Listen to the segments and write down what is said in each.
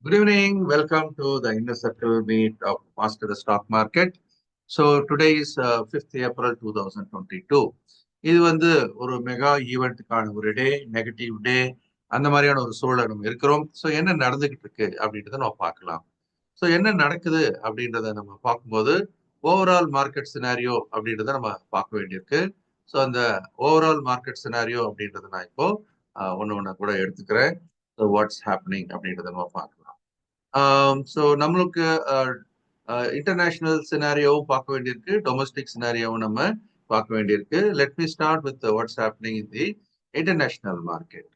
Good evening. Welcome to the Inner Circle meet of Master the Stock Market. So today is 5th April 2022. இது வந்து ஒரு mega ஈவெண்ட்டுக்கான ஒரு டே, negative டே, அந்த மாதிரியான ஒரு சூழல் நம்ம இருக்கிறோம். ஸோ என்ன நடந்துகிட்டு இருக்கு அப்படின்றத நம்ம பார்க்கலாம். ஸோ என்ன நடக்குது அப்படின்றத நம்ம பார்க்கும்போது ஓவரால் மார்க்கெட் சினாரியோ அப்படின்றத நம்ம பார்க்க வேண்டியிருக்கு. ஸோ அந்த ஓவரால் மார்க்கெட் சினாரியோ அப்படின்றத நான் இப்போ ஒன்று ஒன்று கூட எடுத்துக்கிறேன். ஸோ வாட்ஸ் ஹேப்பனிங் அப்படின்றத நம்ம பார்க்கலாம். ஸோ நம்மளுக்கு இன்டர்நேஷனல் சினாரியோவும் பார்க்க வேண்டியிருக்கு, டொமஸ்டிக் சினாரியோவும் நம்ம பார்க்க வேண்டியிருக்கு. Let me start with what's happening in the international market.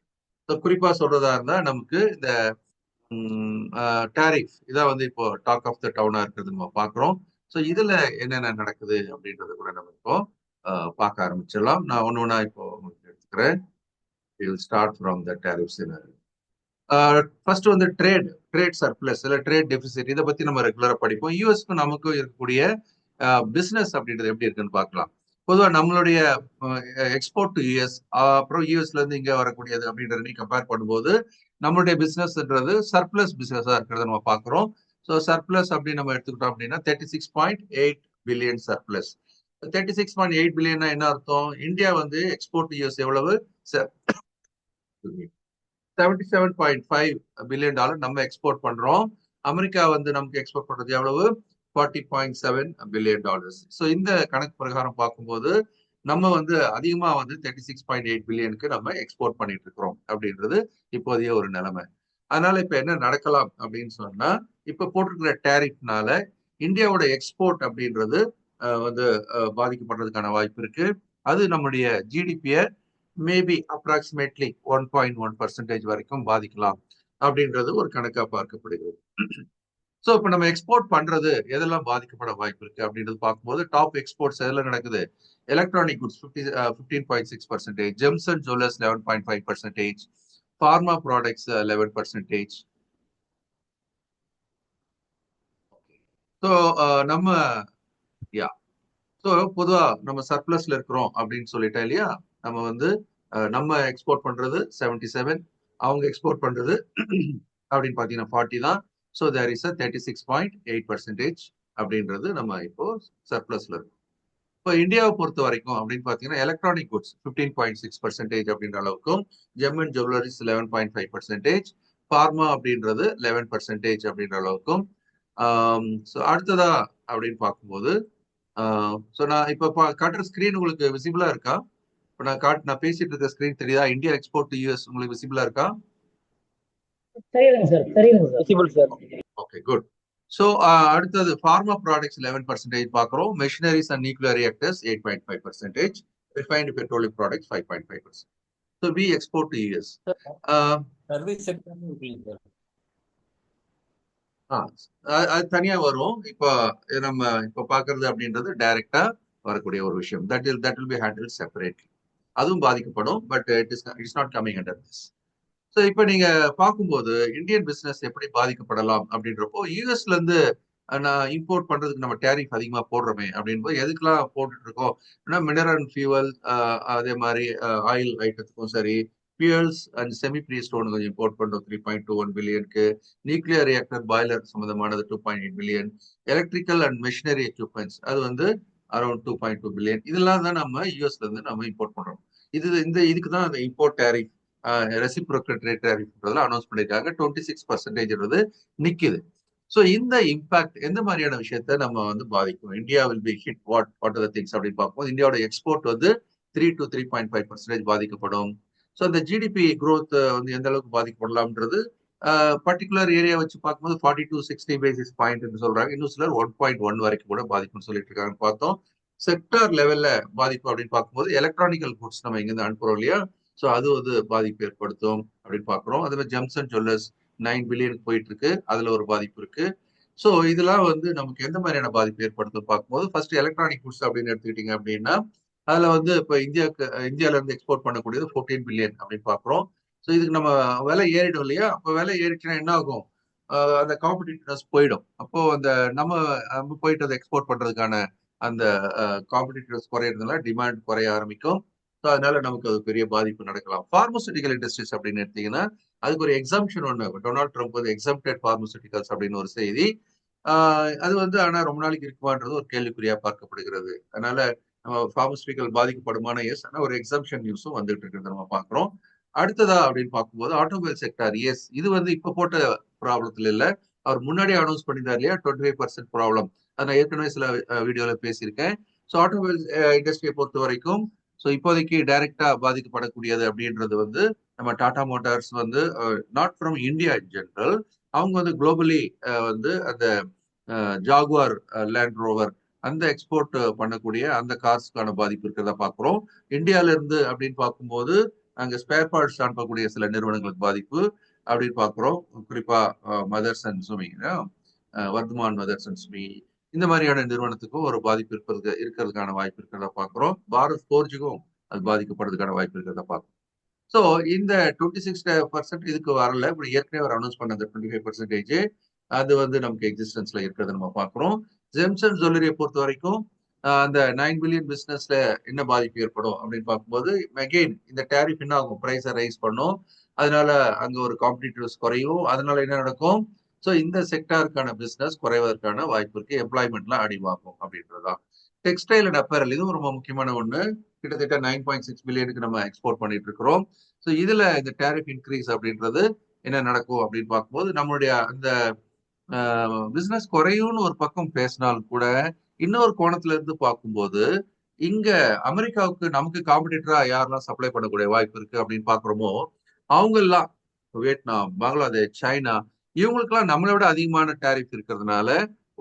So குறிப்பா சொல்றதா இருந்தா நமக்கு இந்த டேரிஃப் இதான் வந்து இப்போ டாக் ஆஃப் த டவுனா இருக்கிறது நம்ம பார்க்குறோம். ஸோ இதுல என்னென்ன நடக்குது அப்படின்றத கூட நம்ம இப்போ பார்க்க ஆரம்பிச்சிடலாம். நான் ஒன்று ஒன்றா இப்போ உங்களுக்கு எடுத்துக்கிறேன். Will start from the tariff scenario. First வந்து ட்ரேட் சர்ப்ளஸ் இல்ல ட்ரேட் டெபிசிட் இதை பத்தி நம்ம ரெகுலரா படிப்போம். யூஎஸ்க்கும் நமக்கும் இருக்கக்கூடிய பிசினஸ் அப்படின்றது எப்படி இருக்குன்னு பார்க்கலாம். பொதுவாக நம்மளுடைய எக்ஸ்போர்ட் டு யூஎஸ், அப்புறம் யூஎஸ்ல இருந்து இங்க வரக்கூடியது அப்படின்றத நீ கம்பேர் பண்ணும்போது நம்மளுடைய பிசினஸ்ன்றது சர்ப்ளஸ் பிசினஸா இருக்கிறத நம்ம பார்க்குறோம். ஸோ சர்ப்ளஸ் அப்படின்னு நம்ம எடுத்துக்கிட்டோம் அப்படின்னா 36.8 பில்லியன் சர்ப்ளஸ். 36.8 பில்லியன்னா என்ன அர்த்தம்? இந்தியா வந்து எக்ஸ்போர்ட் டு யூஎஸ் எவ்வளவு? 77.5 பில்லியன் டாலர் நம்ம எக்ஸ்போர்ட் பண்றோம். அமெரிக்கா வந்து நமக்கு எக்ஸ்போர்ட் பண்றது எவ்வளவு? 40.7 பில்லியன் டாலர்ஸ். ஸோ இந்த கணக்கு பிரகாரம் பார்க்கும்போது நம்ம வந்து அதிகமா வந்து 36.8 பில்லியனுக்கு நம்ம எக்ஸ்போர்ட் பண்ணிட்டு இருக்கிறோம் அப்படின்றது இப்போதைய ஒரு நிலைமை. அதனால இப்ப என்ன நடக்கலாம் அப்படின்னு சொன்னா, இப்ப போட்டிருக்கிற டேரிஃப்னால இந்தியாவோட எக்ஸ்போர்ட் அப்படின்றது வந்து பாதிக்கப்படுறதுக்கான வாய்ப்பு இருக்கு. அது நம்முடைய ஜிடிபியை மேபி அப்ராக்சிமேட்லி 1.1% வரைக்கும் பாதிக்கலாம் அப்படின்றது ஒரு கணக்கா பார்க்கப்படுகிறது. ஸோ இப்போ நம்ம எக்ஸ்போர்ட் பண்றது எதெல்லாம் பாதிக்கப்பட வாய்ப்பு இருக்கு அப்படின்றது பார்க்கும்போது டாப் எக்ஸ்போர்ட்ஸ் எதெல்லாம் நடக்குது? Electronic goods 15.6%, gems and jewellers 11.5%, pharma products 11%. So நம்ம யா ஸோ பொதுவா நம்ம சர்ப்ளஸ்ல இருக்கிறோம் அப்படின்னு சொல்லிட்டேன் இல்லையா? நம்ம வந்து நம்ம எக்ஸ்போர்ட் பண்றது 77, அவங்க எக்ஸ்போர்ட் பண்றது அப்படின்னு பாத்தீங்கன்னா 40 தான். ஸோ தேர் இஸ் 36.8% அப்படின்றது நம்ம இப்போ சர்ப்ளஸ்ல இருக்கும். இப்போ இந்தியாவை பொறுத்த வரைக்கும் அப்படின்னு பாத்தீங்கன்னா எலக்ட்ரானிக் குட்ஸ் 15.6% அப்படின்ற அளவுக்கும், ஜெம் அண்ட் ஜுவல்லரிஸ் 11.5%, ஃபார்மா அப்படின்றது 11% அப்படின்ற அளவுக்கும். ஸோ அடுத்ததா அப்படின்னு பார்க்கும்போது ஸோ நான் இப்போ காட்டுற ஸ்கிரீன் உங்களுக்கு விசிபிளா இருக்கா? இப்போ நான் பேசிட்டு இருக்க ஸ்கிரீன் தெரியுதா? இந்தியா எக்ஸ்போர்ட் டு யூஎஸ் உங்களுக்கு விசிபிளா இருக்கா? Okay, good. ஸோ அடுத்தது ஃபார்மா ப்ராடக்ட்ஸ் 11% பார்க்குறோம். Machineries and nuclear reactors 8.5%, refined petroleum products 5.5%. So we export to US. அது தனியா வரும். இப்போ நம்ம இப்போ பாக்குறது அப்படின்றது டைரக்டா வரக்கூடிய ஒரு விஷயம். That will be handle separately. அதுவும் பாதிக்கப்படும். But it's not coming under this. So இப்போ நீங்க பார்க்கும்போது இந்தியன் பிசினஸ் எப்படி பாதிக்கப்படலாம் அப்படின்றப்போ, யூஎஸ்ல இருந்து நான் இம்போர்ட் பண்றதுக்கு நம்ம டேரிஃப் அதிகமா போடுறோமே அப்படின்போது எதுக்கெல்லாம் போட்டுட்டு இருக்கோம்? மினரல் ஃபியூவல், அதே மாதிரி ஆயில் ஐட்டத்துக்கும் சரி, fuels and semi pre stone கொஞ்சம் இம்போர்ட் பண்றோம் 3.21 பில்லியனுக்கு, நியூக்ளியர் ரியாக்டர் பாய்லர் சம்பந்தமானது 2.8 billion, electrical and machinery equipments அது வந்து அரௌண்ட் 2.2 பில்லியன். இதெல்லாம் தான் நம்ம யூஎஸ்ல இருந்து நம்ம இம்போர்ட் பண்றோம். இதுக்கு தான் அந்த இம்போர்ட் டேரிஃப், ரெசிப்ரோக்கல் ட்ரேட் டேரிஃப்ன்றதுல அனௌன்ஸ் பண்ணிருக்காங்க. 26% நிக்குது. ஸோ இந்த இம்பாக்ட் எந்த மாதிரியான விஷயத்த நம்ம வந்து பாதிக்கும்? India will be hit what are the things அப்படின்னு பார்க்கும்போது இந்தியாவோட எக்ஸ்போர்ட் வந்து 3 to 3.5% பாதிக்கப்படும். ஸோ அந்த ஜிடிபி growth வந்து எந்த அளவுக்கு பாதிக்கப்படலாம்ன்றது பர்டிகுலர் ஏரியா வச்சு பார்க்கும்போது 40 to 60 பேசிஸ் பாயிண்ட் சொல்றாங்க. இன்னும் சிலர் 1.1 வரைக்கும் கூட பாதிக்கும்னு சொல்லிட்டு இருக்காங்கன்னு பார்த்தோம். செக்டார் லெவல்ல பாதிப்பு அப்படின்னு பார்க்கும்போது எலக்ட்ரானிக்கல் குட்ஸ் நம்ம இங்கிருந்து அனுப்புறோம் இல்லையா? ஸோ அது வந்து பாதிப்பு ஏற்படுத்தும் அப்படின்னு பாக்குறோம். அதே மாதிரி ஜெம்ஸ் அண்ட் ஜுவல்லர்ஸ் 9 பில்லியனுக்கு போயிட்டு இருக்கு. அதுல ஒரு பாதிப்பு இருக்கு. ஸோ இதெல்லாம் வந்து நமக்கு எந்த மாதிரியான பாதிப்பு ஏற்படுத்தும் பார்க்கும்போது ஃபர்ஸ்ட் எலக்ட்ரானிக் குட்ஸ் அப்படின்னு எடுத்துக்கிட்டீங்க அப்படின்னா அதுல வந்து இப்போ இந்தியால இருந்து எக்ஸ்போர்ட் பண்ணக்கூடியது 14 பில்லியன் அப்படின்னு பாக்குறோம். ஸோ இதுக்கு நம்ம விலை ஏறிடும் இல்லையா? அப்போ விலை ஏறிச்சுன்னா என்ன ஆகும்? அந்த காம்படிட்டிவ்னஸ் போயிடும். அப்போ அந்த நம்ம போயிட்டு அதை எக்ஸ்போர்ட் பண்றதுக்கான அந்த காம்படிட்டிவ்னஸ் குறையிறதுனால டிமாண்ட் குறைய ஆரம்பிக்கும். ஸோ அதனால நமக்கு அது பெரிய பாதிப்பு நடக்கலாம். பார்மசூட்டிக்கல் இண்டஸ்ட்ரீஸ் அப்படின்னு எடுத்தீங்கன்னா அதுக்கு ஒரு எக்ஸம்ஷன் ஒண்ணு டொனால்ட் ட்ரம்ப் வந்து எக்ஸம்டட் பார்மசூட்டிகல்ஸ் அப்படின்னு ஒரு செய்தி. அது வந்து ஆனா ரொம்ப நாளைக்கு இருக்குமான்றது ஒரு கேள்விக்குறியா பார்க்கப்படுகிறது. அதனால நம்ம பார்மசூட்டிக்கல் பாதிக்கப்படுமான எஸ், ஆனா ஒரு எக்ஸம்ஷன் நியூஸும் வந்துட்டு இருக்கிறத நம்ம பாக்குறோம். அடுத்ததா அப்படின்னு பார்க்கும்போது ஆட்டோமொபைல் செக்டார், எஸ் இது வந்து இப்ப போட்ட ப்ராப்ளத்துல இல்ல, அவர் முன்னாடியே அனௌன்ஸ் பண்ணியிருந்தார் இல்லையா 25% ப்ராப்ளம். அதை நான் ஏற்கனவே சில வீடியோல பேசியிருக்கேன். ஸோ ஆட்டோமொபைல் இண்டஸ்ட்ரியை பொறுத்த வரைக்கும் ஸோ இப்போதைக்கு டைரக்டா பாதிக்கப்படக்கூடியது அப்படின்றது வந்து நம்ம டாடா மோட்டார்ஸ் வந்து not from India in general, அவங்க வந்து குளோபலி வந்து அந்த ஜாகுவார் லேண்ட் ரோவர் அந்த எக்ஸ்போர்ட் பண்ணக்கூடிய அந்த கார்ஸ்க்கான பாதிப்பு இருக்கிறதா பார்க்குறோம். இந்தியால இருந்து அப்படின்னு பார்க்கும்போது அங்க ஸ்பேர் பார்ட்ஸ் அனுப்பக்கூடிய சில நிறுவனங்களுக்கு பாதிப்பு அப்படின்னு பார்க்குறோம். குறிப்பா மதர்ஸ் அண்ட் சுமி, வர்தமான் மதர்ஸ் அண்ட் சுமி, இந்த மாதிரியான நிறுவனத்துக்கும் ஒரு பாதிப்பு இருக்கிறதுக்கான வாய்ப்பு இருக்கிறதா பார்க்குறோம். பாரத் ஃபோர்ஜுக்கும் அது பாதிக்கப்படுறதுக்கான வாய்ப்பு இருக்கிறதா பார்க்குறோம். ஸோ இந்த 26% இதுக்கு வரல. இப்படி ஏற்கனவே அவர் அனௌன்ஸ் பண்ண அந்த 25% அது வந்து நமக்கு எக்ஸிஸ்டன்ஸ்ல இருக்கிறத நம்ம பார்க்குறோம். ஜெம்சன் ஜுவல்லரியை பொறுத்த வரைக்கும் அந்த 9 பில்லியன் பிசினஸ்ல என்ன பாதிப்பு ஏற்படும் அப்படின்னு பார்க்கும்போது அகெயின் இந்த டேரிஃப் என்ன ஆகும், பிரைஸை ரைஸ் பண்ணும். அதனால அங்க ஒரு காம்படிட்டிவ்ஸ் குறையும். அதனால என்ன நடக்கும், ஸோ இந்த செக்டாருக்கான பிசினஸ் குறைவதற்கான வாய்ப்பு இருக்கு, எம்ப்ளாய்மெண்ட்லாம் அடிவாகும் அப்படின்றதுதான். டெக்ஸ்டைல் அண்ட் அப்பரல் இது ரொம்ப முக்கியமான ஒண்ணு. கிட்டத்தட்ட 9.6 பில்லியனுக்கு நம்ம எக்ஸ்போர்ட் பண்ணிட்டு இருக்கிறோம். ஸோ இதுல இந்த டேரிஃப் இன்க்ரீஸ் அப்படின்றது என்ன நடக்கும் அப்படின்னு பார்க்கும்போது நம்மளுடைய அந்த பிசினஸ் குறையும்னு ஒரு பக்கம் பேசினாலும் கூட இன்னொரு கோணத்துல இருந்து பார்க்கும்போது இங்க அமெரிக்காவுக்கு நமக்கு காம்படிட்டரா யாரெல்லாம் சப்ளை பண்ணக்கூடிய வாய்ப்பு இருக்கு அப்படின்னு பாக்குறோமோ அவங்க எல்லாம் வியட்நாம், பங்களாதேஷ், சைனா இவங்களுக்கெல்லாம் நம்மளை விட அதிகமான டேரிஃப் இருக்கிறதுனால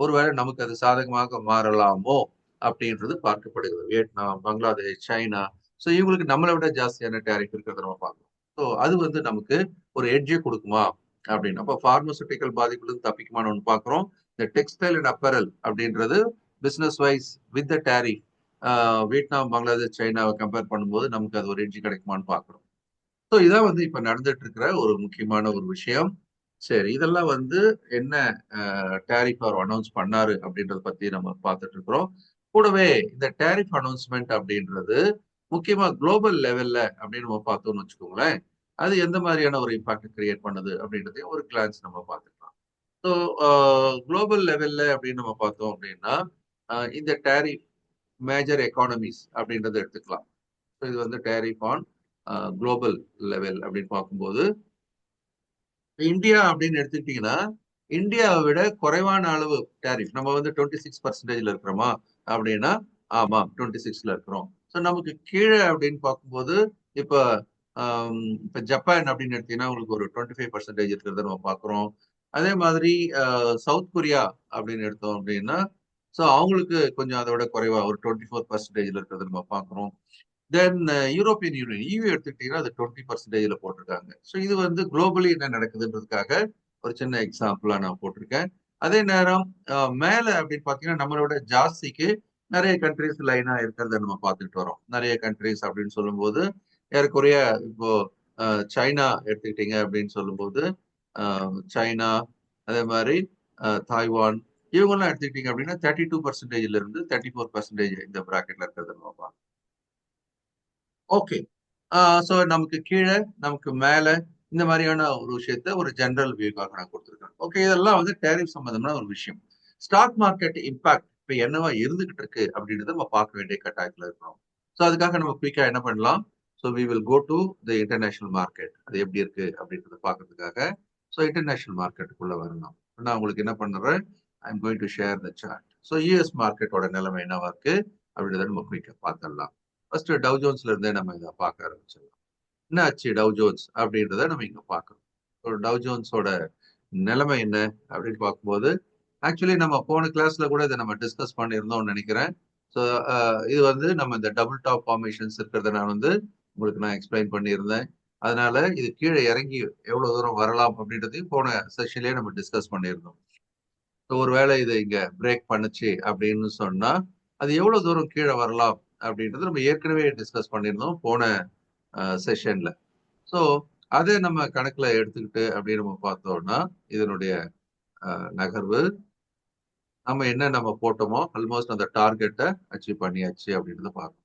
ஒருவேளை நமக்கு அது சாதகமாக மாறலாமோ அப்படின்றது பார்க்கப்படுகிறது. வியட்நாம், பங்களாதேஷ், சைனா, ஸோ இவங்களுக்கு நம்மளை விட ஜாஸ்தியான டேரிஃப் இருக்கிறத நம்ம பார்க்கணும். ஸோ அது வந்து நமக்கு ஒரு எட்ஜை கொடுக்குமா அப்படின்னு. அப்போ பார்மசூட்டிக்கல் பாதிப்புல தப்பிக்குமான்னு ஒன்று பார்க்குறோம். இந்த டெக்ஸ்டைல் அண்ட் அப்பரல் அப்படின்றது business wise with the tariff Vietnam, Bangladesh, சைனாவை கம்பேர் பண்ணும்போது நமக்கு அது ஒரு எட்ஜ் கிடைக்குமான்னு பார்க்குறோம். ஸோ இதான் வந்து இப்ப நடந்துட்டு இருக்கிற ஒரு முக்கியமான ஒரு விஷயம். சரி, இதெல்லாம் வந்து என்ன டேரிஃப் அவர் அனௌன்ஸ் பண்ணாரு அப்படின்றத பத்தி நம்ம பார்த்துட்டு இருக்கிறோம். கூடவே இந்த டேரிஃப் அனௌன்ஸ்மெண்ட் அப்படின்றது முக்கியமா குளோபல் லெவல்ல அப்படின்னு நம்ம பார்த்தோம்னு வச்சுக்கோங்களேன், அது எந்த மாதிரியான ஒரு இம்பாக்ட் கிரியேட் பண்ணுது அப்படின்றதையும் ஒரு கிளான்ஸ் நம்ம பார்த்துக்கலாம். ஸோ குளோபல் லெவல்ல அப்படின்னு நம்ம பார்த்தோம் அப்படின்னா இந்த டேரிஃப் மேஜர் எக்கானமிஸ் அப்படின்றத எடுத்துக்கலாம். ஸோ இது வந்து டேரிஃப் ஆன் குளோபல் லெவல் அப்படின்னு பார்க்கும்போது இந்தியா அப்படின்னு எடுத்துக்கிட்டீங்கன்னா இந்தியாவை விட குறைவான அளவு டேரிஃப் நம்ம வந்து 26% இருக்கிறோமா அப்படின்னா ஆமா 26ல இருக்கிறோம். ஸோ நமக்கு கீழே அப்படின்னு பார்க்கும்போது இப்ப இப்ப ஜப்பான் அப்படின்னு எடுத்தீங்கன்னா உங்களுக்கு ஒரு 25% இருக்கிறத நம்ம பார்க்குறோம். அதே மாதிரி சவுத் கொரியா அப்படின்னு எடுத்தோம் அப்படின்னா ஸோ அவங்களுக்கு கொஞ்சம் அதை விட குறைவா ஒரு 24% இருக்கிறத நம்ம பார்க்குறோம். தென் யூரோப்பியன் யூனியன் EU எடுத்துக்கிட்டீங்கன்னா அது 20%ல போட்டிருக்காங்க. ஸோ இது வந்து குளோபலி என்ன நடக்குதுன்றதுக்காக ஒரு சின்ன எக்ஸாம்பிளா நான் போட்டிருக்கேன். அதே நேரம் மேல அப்படின்னு பாத்தீங்கன்னா நம்மளோட ஜாஸ்திக்கு நிறைய கண்ட்ரிஸ் லைனா இருக்கிறத நம்ம பார்த்துட்டு வரோம். நிறைய கண்ட்ரிஸ் அப்படின்னு சொல்லும்போது ஏறக்குறைய இப்போ சைனா எடுத்துக்கிட்டீங்க அப்படின்னு சொல்லும்போது சைனா, அதே மாதிரி தாய்வான் இவங்கெல்லாம் எடுத்துக்கிட்டீங்க அப்படின்னா 32%ல இருந்து 34% இந்த பிராக்கெட்ல இருக்கிறத நம்ம பார்க்கலாம். ஓகே. ஸோ நமக்கு கீழே, நமக்கு மேல இந்த மாதிரியான ஒரு விஷயத்த ஒரு ஜெனரல் வியூக்காக நான் கொடுத்துருக்கேன். ஓகே, இதெல்லாம் வந்து டேரிஃப் சம்பந்தமான ஒரு விஷயம். ஸ்டாக் மார்க்கெட் இம்பாக்ட் இப்ப என்னவா இருந்துகிட்டு இருக்கு அப்படின்றத நம்ம பார்க்க வேண்டிய கட்டாயத்துல இருக்கிறோம். ஸோ அதுக்காக நம்ம குயிக்கா என்ன பண்ணலாம்? So we will go to the international market. அது எப்படி இருக்கு அப்படின்றத பார்க்கறதுக்காக ஸோ இன்டர்நேஷனல் மார்க்கெட்டுக்குள்ள வரலாம். நான் உங்களுக்கு என்ன பண்ணுறேன்? I am going to share the chart. So US மார்க்கெட்டோட நிலைமை என்னவா இருக்கு அப்படின்றத நம்ம குயிக்கா பார்த்துடலாம். ஃபர்ஸ்ட் டவ் ஜோன்ஸ்ல இருந்தே நம்ம இதை பார்க்க ஆரம்பிச்சிடலாம். என்ன ஆச்சு டவ் ஜோன்ஸ் அப்படின்றத நம்ம இங்க பார்க்கணும். ஒரு டவ் ஜோன்ஸோட நிலைமை என்ன அப்படின்னு பார்க்கும்போது ஆக்சுவலி நம்ம போன கிளாஸ்ல கூட இதை நம்ம டிஸ்கஸ் பண்ணியிருந்தோம்னு நினைக்கிறேன். ஸோ இது வந்து நம்ம இந்த டபுள் டாப் ஃபார்மேஷன்ஸ் இருக்கிறத நான் வந்து உங்களுக்கு நான் எக்ஸ்பிளைன் பண்ணியிருந்தேன். அதனால இது கீழே இறங்கி எவ்வளவு தூரம் வரலாம் அப்படின்றதையும் போன செஷன்லயே நம்ம டிஸ்கஸ் பண்ணியிருந்தோம். ஸோ ஒருவேளை இது இங்க பிரேக் பண்ணுச்சு அப்படின்னு சொன்னா அது எவ்வளவு தூரம் கீழே வரலாம் அப்படின்றது நம்ம ஏற்கனவே டிஸ்கஸ் பண்ணியிருந்தோம் போன செஷன்ல. ஸோ அதை நம்ம கணக்குல எடுத்துக்கிட்டு அப்படின்னு நம்ம பார்த்தோம்னா இதனுடைய நகர்வு நம்ம என்ன நம்ம போட்டோமோ ஆல்மோஸ்ட் அந்த டார்கெட்டை அச்சீவ் பண்ணியாச்சு அப்படின்றத பார்க்கணும்.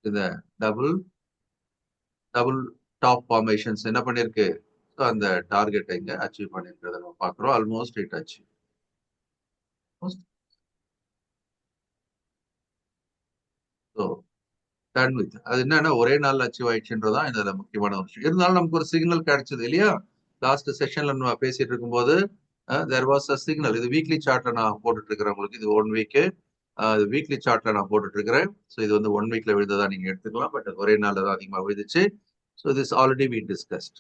இந்த டபுள் டபுள் டாப் ஃபார்மேஷன்ஸ் என்ன பண்ணிருக்கு? ஸோ அந்த டார்கெட்டை இங்க அச்சீவ் பண்ணிருக்கிறத நம்ம பார்க்குறோம். Almost it achieve. So done with அது என்னன்னா ஒரே நாள்ல அச்சீவ் ஆயிடுச்சுன்றதான் இதுல முக்கியமான ஒரு விஷயம். இருந்தாலும் நமக்கு ஒரு சிக்னல் கிடைச்சது இல்லையா? லாஸ்ட் செஷன்ல நம்ம பேசிட்டு இருக்கும்போது தேர் வாஸ் அ சிக்னல். இது வீக்லி சார்ட்ல நான் போட்டுட்டு இருக்கிறேன் உங்களுக்கு. இது 1 வீக். வீக்லி சார்ட்ல நான் போட்டுட்டு இருக்கிறேன். ஸோ இது வந்து 1 வீக்ல விழுந்ததா நீங்க எடுத்துக்கலாம். பட் ஒரே நாள்ல தான் அதிகமா விழுந்துச்சு. So this already we discussed.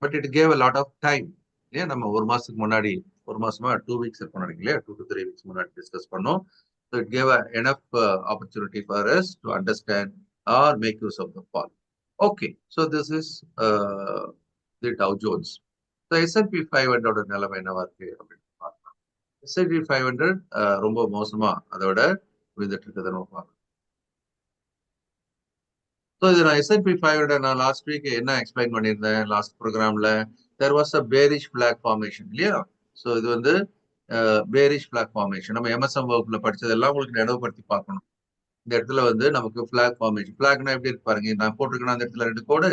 But it gave a lot of time. ஏன் நம்ம ஒரு மாசத்துக்கு முன்னாடி, ஒரு மாசமா 2 வீக்ஸ் முன்னாடி இல்லையா, 2 to 3 வீக்ஸ் முன்னாடி டிஸ்கஸ் பண்ணோம். So it gave enough opportunity for us to understand or make use of the fall. Okay, so this is the Dow Jones. So S and P 500 நிலைமை என்னவா இருக்கு அப்படின்னு பார்க்கலாம். எஸ்என்பி 500 ரொம்ப மோசமா அதோட விழுந்துட்டு இருக்கிறத நம்ம பார்க்கலாம். ஸோ இது நான் எஸ்என்பி 500 நான் லாஸ்ட் வீக் என்ன எக்ஸ்பிளைன் பண்ணியிருந்தேன் லாஸ்ட் ப்ரோக்ராம்ல, there was a bearish black formation இல்லையா? ஸோ இது வந்து பேரிஷ் பிளாக் ஃபார்மேஷன். நம்ம எம்எஸ்எம் வகுப்புல படிச்சதெல்லாம் உங்களுக்கு நினைவுபடுத்தி பார்க்கணும். இந்த இடத்துல வந்து நமக்கு பிளாக் ஃபார்மேஷன். பிளாக்னா எப்படி இருக்கு பாருங்க, நான் போட்டிருக்கேன் அந்த இடத்துல 2 கோடு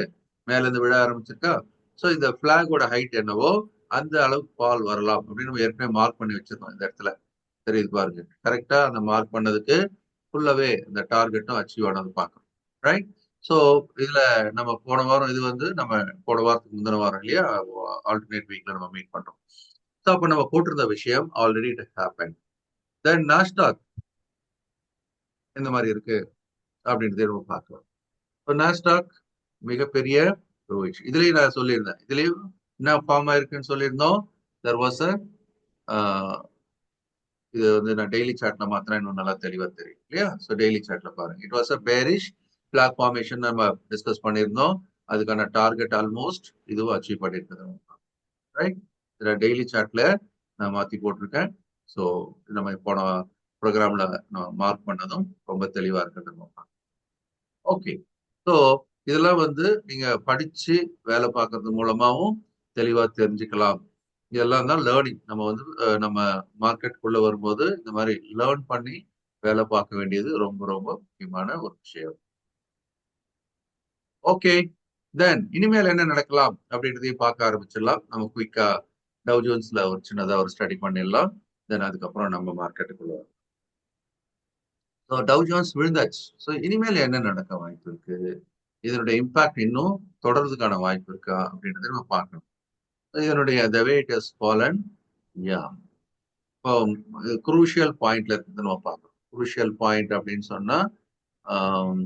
மேல இருந்து விழ ஆரம்பிச்சிருக்கா. ஸோ இந்த பிளாகோட ஹைட் என்னவோ அந்த அளவுக்கு பால் வரலாம் அப்படின்னு நம்ம ஏற்கனவே மார்க் பண்ணி வச்சிருக்கோம் இந்த இடத்துல. தெரியுது பாருங்க, கரெக்டா அந்த மார்க் பண்ணதுக்கு ஃபுல்லாவே இந்த டார்கெட்டும் அச்சீவ் ஆனது பார்க்கணும். ரைட். ஸோ இதுல நம்ம போன வாரம், இது வந்து நம்ம போன வாரத்துக்கு முந்தின வாரம் இல்லையா, ஆல்டர்னேட் வீக்ல நம்ம மீட் பண்றோம். ஸோ அப்ப நம்ம போட்டிருந்த விஷயம் already it happen. Then Nasdaq இந்த மாதிரி இருக்கு அப்படின்றத நம்ம பார்க்கலாம். இப்போ நாஸ்டாக் மிகப்பெரிய ஒரு விஷயம். இதுலயும் நான் சொல்லியிருந்தேன், இதுலயும் என்ன ஃபார்ம் ஆயிருக்குன்னு சொல்லியிருந்தோம். தெர் வாஸ் அ இது வந்து நான் டெய்லி சார்ட்ல மாத்திரம் இன்னும் நல்லா தெளிவா தெரியும் இல்லையா? ஸோ டெய்லி சார்ட்ல பாருங்க, it was a bearish black formation நம்ம டிஸ்கஸ் பண்ணியிருந்தோம். அதுக்கான டார்கெட் ஆல்மோஸ்ட் இதுவும் அச்சீவ் பண்ணியிருக்கிறது. ரைட். இதில் டெய்லி சார்ட்ல நான் மாற்றி போட்டிருக்கேன். ஸோ நம்ம போன ப்ரோக்ராம்ல நான் மார்க் பண்ணதும் ரொம்ப தெளிவா இருக்கிறது. ஓகே. ஸோ இதெல்லாம் வந்து நீங்க படிச்சு வேலை பார்க்கறது மூலமாவும் தெளிவா தெரிஞ்சுக்கலாம். இதெல்லாம் தான் லேர்னிங். நம்ம வந்து நம்ம மார்க்கெட்டுக்குள்ள வரும்போது இந்த மாதிரி லேர்ன் பண்ணி வேலை பார்க்க வேண்டியது ரொம்ப ரொம்ப முக்கியமான ஒரு விஷயம். ஓகே, தென் இனிமேல் என்ன நடக்கலாம் அப்படின்றதையும் பார்க்க ஆரம்பிச்சிடலாம். நம்ம குயிக்கா டவ் ஜோன்ஸ்ல ஒரு சின்னதா ஒரு ஸ்டடி பண்ணிடலாம். தென் அதுக்கப்புறம் நம்ம மார்க்கெட்டுக்குள்ள வரும். ஸோ டவ் ஜோன்ஸ் விழுந்தாச்சு. ஸோ இனிமேல் என்ன நடக்க வாய்ப்பு இருக்கு? இதனுடைய இம்பாக்ட் இன்னும் தொடர்றதுக்கான வாய்ப்பு இருக்கா அப்படின்றத நம்ம பார்க்கணும். இதனுடைய the way it has fallen, yeah. இப்போ குரூஷியல் பாயிண்ட்ல இருக்குது நம்ம பார்க்கணும். குரூஷியல் பாயிண்ட் அப்படின்னு சொன்னா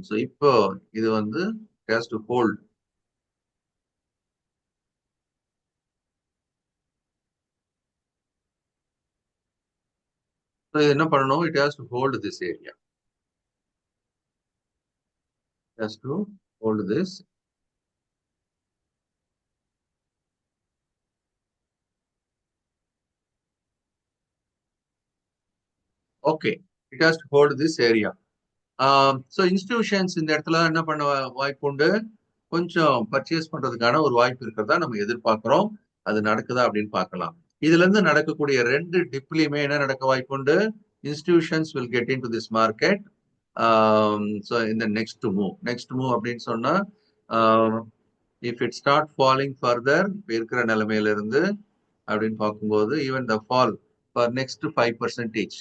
ஸோ இப்போ இது வந்து has to hold. ஸோ இது என்ன பண்ணணும்? It has to hold this area. It has to hold this. Okay. It has to hold this area. So institutions இந்த இடத்துல என்ன பண்ண வாய்ப்பு உண்டு? கொஞ்சம் பர்ச்சேஸ் பண்றதுக்கான ஒரு வாய்ப்பு இருக்கிறதா நம்ம எதிர்பார்க்கிறோம். அது நடக்குதா அப்படின்னு பார்க்கலாம். இதுல இருந்து நடக்கக்கூடிய 2 டிப்லயுமே என்ன நடக்க வாய்ப்பு உண்டு? Institutions will get in to this market. So இந்த நெக்ஸ்ட் மூவ் அப்படின்னு சொன்னா, if it start falling further, இப்போ இருக்கிற நிலைமையில இருந்து அப்படின்னு பார்க்கும்போது even the fall for next 5%.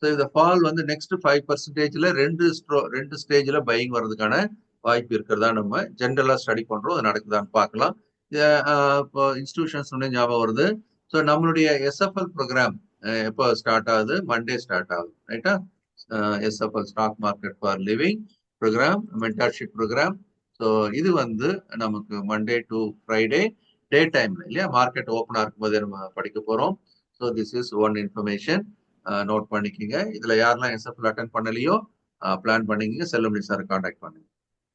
So இந்த ஃபால் வந்து நெக்ஸ்ட் 5%ல ரெண்டு ஸ்டேஜ்ல பையிங் வர்றதுக்கான வாய்ப்பு இருக்கிறதா நம்ம ஜென்ரலா ஸ்டடி பண்றோம். அது நடக்குதான்னு பார்க்கலாம். இப்போ இன்ஸ்டிடியூஷன்ஸ் ஞாபகம் வருது. ஸோ நம்மளுடைய எஸ்எஃப்எல் ப்ரோக்ராம் எப்போ ஸ்டார்ட் ஆகுது? மண்டே ஸ்டார்ட் ஆகுது, ரைட்டா? SFL stock market for living programme, mentorship programme. So இது வந்து நமக்கு மண்டே டு ஃப்ரைடே டே டைம்ல இல்லையா, மார்க்கெட் ஓப்பனா இருக்கும்போதே நம்ம படிக்க போறோம். So this is one information. Note பண்ணிக்கங்க. இதுல யாரெல்லாம் எஸ்எஃப்எல் அட்டன் பண்ணலையோ பிளான் பண்ணிக்கங்க. செல்லுமணி சார் கான்டாக்ட் பண்ணுங்க.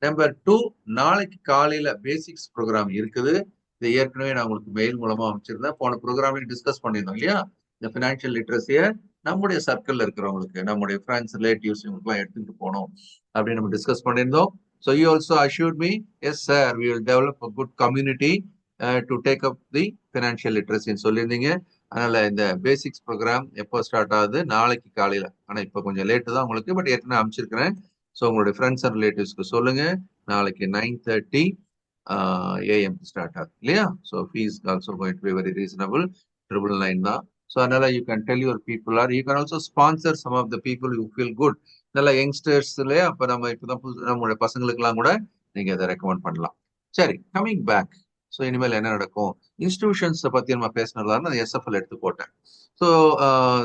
நம்பர் 2, நாளைக்கு காலையில பேசிக்ஸ் ப்ரோக்ராம் இருக்குது. இது ஏற்கனவே நான் உங்களுக்கு மெயில் மூலமா அமைச்சிருந்தேன். போன ப்ரோக்ராம்ல டிஸ்கஸ் பண்ணியிருந்தோம் இல்லையா, இந்த பினான்சியல் லிட்ரஸியை நம்முடைய சர்க்கிள்ல இருக்கிறவங்களுக்கு, நம்முடைய ஃப்ரெண்ட்ஸ் ரிலேட்டிவ்ஸ் இவங்களுக்குலாம் எடுத்துட்டு போகணும் அப்படின்னு நம்ம டிஸ்கஸ் பண்ணியிருந்தோம். So you also assured me, yes sir, we will develop a good community to take up the financial லிட்ரஸின்னு சொல்லியிருந்தீங்க. அதனால இந்த பேசிக்ஸ் ப்ரோக்ராம் எப்போ ஸ்டார்ட் ஆகுது? நாளைக்கு காலையில. ஆனா இப்போ கொஞ்சம் லேட்டு தான் உங்களுக்கு, பட் ஏற்கனவே அமைச்சிருக்கிறேன். ஸோ உங்களுடைய ஃப்ரெண்ட்ஸ் அண்ட் ரிலேட்டிவ்ஸ்க்கு சொல்லுங்க, நாளைக்கு 9:30 ஏஎம் ஸ்டார்ட் ஆகுது இல்லையா? So fees also going to be very reasonable, 999 தான். ஸோ அதனால you can tell your people or you can also sponsor some of the people you feel good. நல்ல youngsters இல்லையா? அப்போ நம்ம இப்போதான் நம்மளுடைய பசங்களுக்கெல்லாம் கூட நீங்க இதை ரெக்கமெண்ட் பண்ணலாம். சரி, கமிங் பேக். ஸோ இனிமேல் என்ன நடக்கும்? இன்ஸ்டிடியூஷன்ஸை பத்தி நம்ம பேசினதால அந்த எஸ்எஃப்எல் எடுத்து போட்டேன்.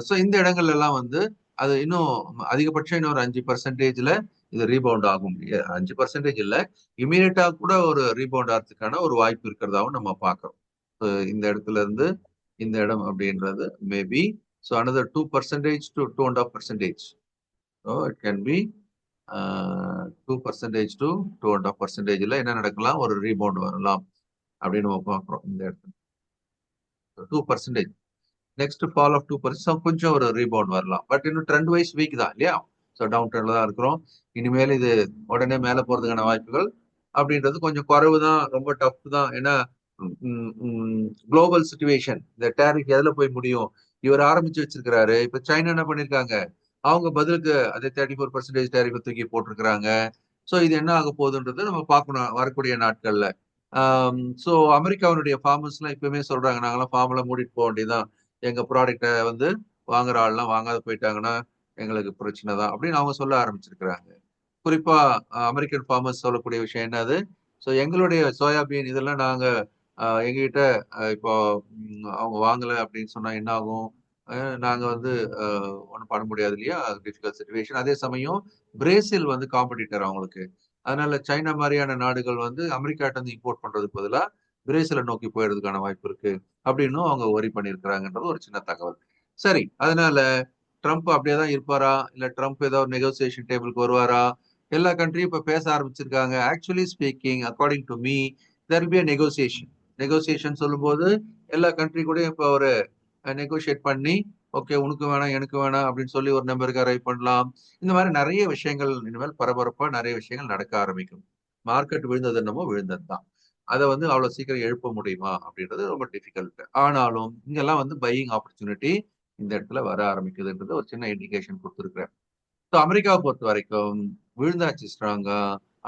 ஸோ இந்த இடங்கள்ல எல்லாம் வந்து அது இன்னும் அதிகபட்சம் இன்னும் ஒரு 5%ல இது ரீபவுண்ட் ஆகும். 5% இல்ல, இமீடியட்டா கூட ஒரு ரீபவுண்ட் ஆகிறதுக்கான ஒரு வாய்ப்பு இருக்கிறதாவும் நம்ம பார்க்கிறோம். இந்த இடத்துல இருந்து இந்த இடம் அப்படின்றது maybe so another 2% to 2.5%. So it can be 2% to 2.5%ல என்ன நடக்கலாம்? ஒரு ரீபவுண்ட் வரலாம் அப்படின்னு நம்ம பார்க்கிறோம் இந்த இடத்துல. 2%. நெக்ஸ்ட் ஃபால் ஆஃப் 2% கொஞ்சம் ஒரு ரீபவுண்ட் வரலாம். பட் இன்னும் ட்ரெண்ட் வைஸ் வீக் தான் இல்லையா? ஸோ டவுன் ட்ரெண்ட்ல தான் இருக்கிறோம். இனிமேல் இது உடனே மேலே போறதுக்கான வாய்ப்புகள் அப்படின்றது கொஞ்சம் குறைவு தான், ரொம்ப டஃப் தான். ஏன்னா குளோபல் சுச்சுவேஷன், இந்த டேரிஃப் எதுல போய் முடியும்? இவர் ஆரம்பிச்சு வச்சிருக்கிறாரு. இப்ப சைனா என்ன பண்ணிருக்காங்க? அவங்க பதிலுக்கு அதே 34% டேரிஃபை தூக்கி போட்டிருக்கிறாங்க. ஸோ இது என்ன ஆக போகுதுன்றது நம்ம பார்க்கணும் வரக்கூடிய நாட்கள்ல. ஸோ அமெரிக்காவுடைய ஃபார்மர்ஸ் எல்லாம் இப்பவுமே சொல்றாங்க, நாங்களாம் ஃபார்ம்ல மூடிட்டு போக வேண்டியதுதான், எங்க ப்ராடக்டை வந்து வாங்குற ஆள்லாம் வாங்காத போயிட்டாங்கன்னா எங்களுக்கு பிரச்சனை தான் அப்படின்னு அவங்க சொல்ல ஆரம்பிச்சிருக்கிறாங்க. குறிப்பா அமெரிக்கன் ஃபார்மர்ஸ் சொல்லக்கூடிய விஷயம் என்னது? ஸோ எங்களுடைய சோயாபீன் இதெல்லாம் நாங்க எங்ககிட்ட இப்போ அவங்க வாங்கலை அப்படின்னு சொன்னா என்ன ஆகும்? நாங்க வந்து ஒன்றும் பண்ண முடியாது இல்லையா? Difficult situation. அதே சமயம் பிரேசில் வந்து காம்படிட்டர் அவங்களுக்கு. அதனால சைனா மாதிரியான நாடுகள் வந்து அமெரிக்காட்ட இருந்து இம்போர்ட் பண்றதுக்கு பதிலாக பிரேசிலை நோக்கி போயிடுறதுக்கான வாய்ப்பு இருக்கு அப்படின்னும் அவங்க ஒரி பண்ணியிருக்கிறாங்கன்றது ஒரு சின்ன தகவல். சரி, அதனால ட்ரம்ப் அப்படியே தான் இருப்பாரா? இல்ல ட்ரம்ப் ஏதாவது நெகோசியேஷன் டேபிளுக்கு வருவாரா? எல்லா கண்ட்ரியும் இப்ப பேச ஆரம்பிச்சிருக்காங்க. Actually speaking, according to me, there be negotiation. Negotiation சொல்லும்போது எல்லா கண்ட்ரி கூட இப்ப ஒரு நெகோசியேட் பண்ணி, ஓகே உனக்கு வேணாம் எனக்கு வேணாம் அப்படின்னு சொல்லி ஒரு நம்பருக்கு அரைவ் பண்ணலாம். இந்த மாதிரி நிறைய விஷயங்கள் இனிமேல் பரபரப்பா நிறைய விஷயங்கள் நடக்க ஆரம்பிக்கும். மார்க்கெட் விழுந்தது என்னமோ விழுந்தது தான். அதை வந்து அவ்வளவு சீக்கிரம் எழுப்ப முடியுமா அப்படின்றது ரொம்ப டிஃபிகல்ட். ஆனாலும் இங்கெல்லாம் வந்து பையிங் ஆப்பர்ச்சுனிட்டி இந்த இடத்துல வர ஆரம்பிக்குதுன்றது ஒரு சின்ன இண்டிகேஷன் கொடுத்துருக்கிறேன். ஸோ அமெரிக்காவை பொறுத்த வரைக்கும் விழுந்தாச்சு ஸ்ட்ராங்கா.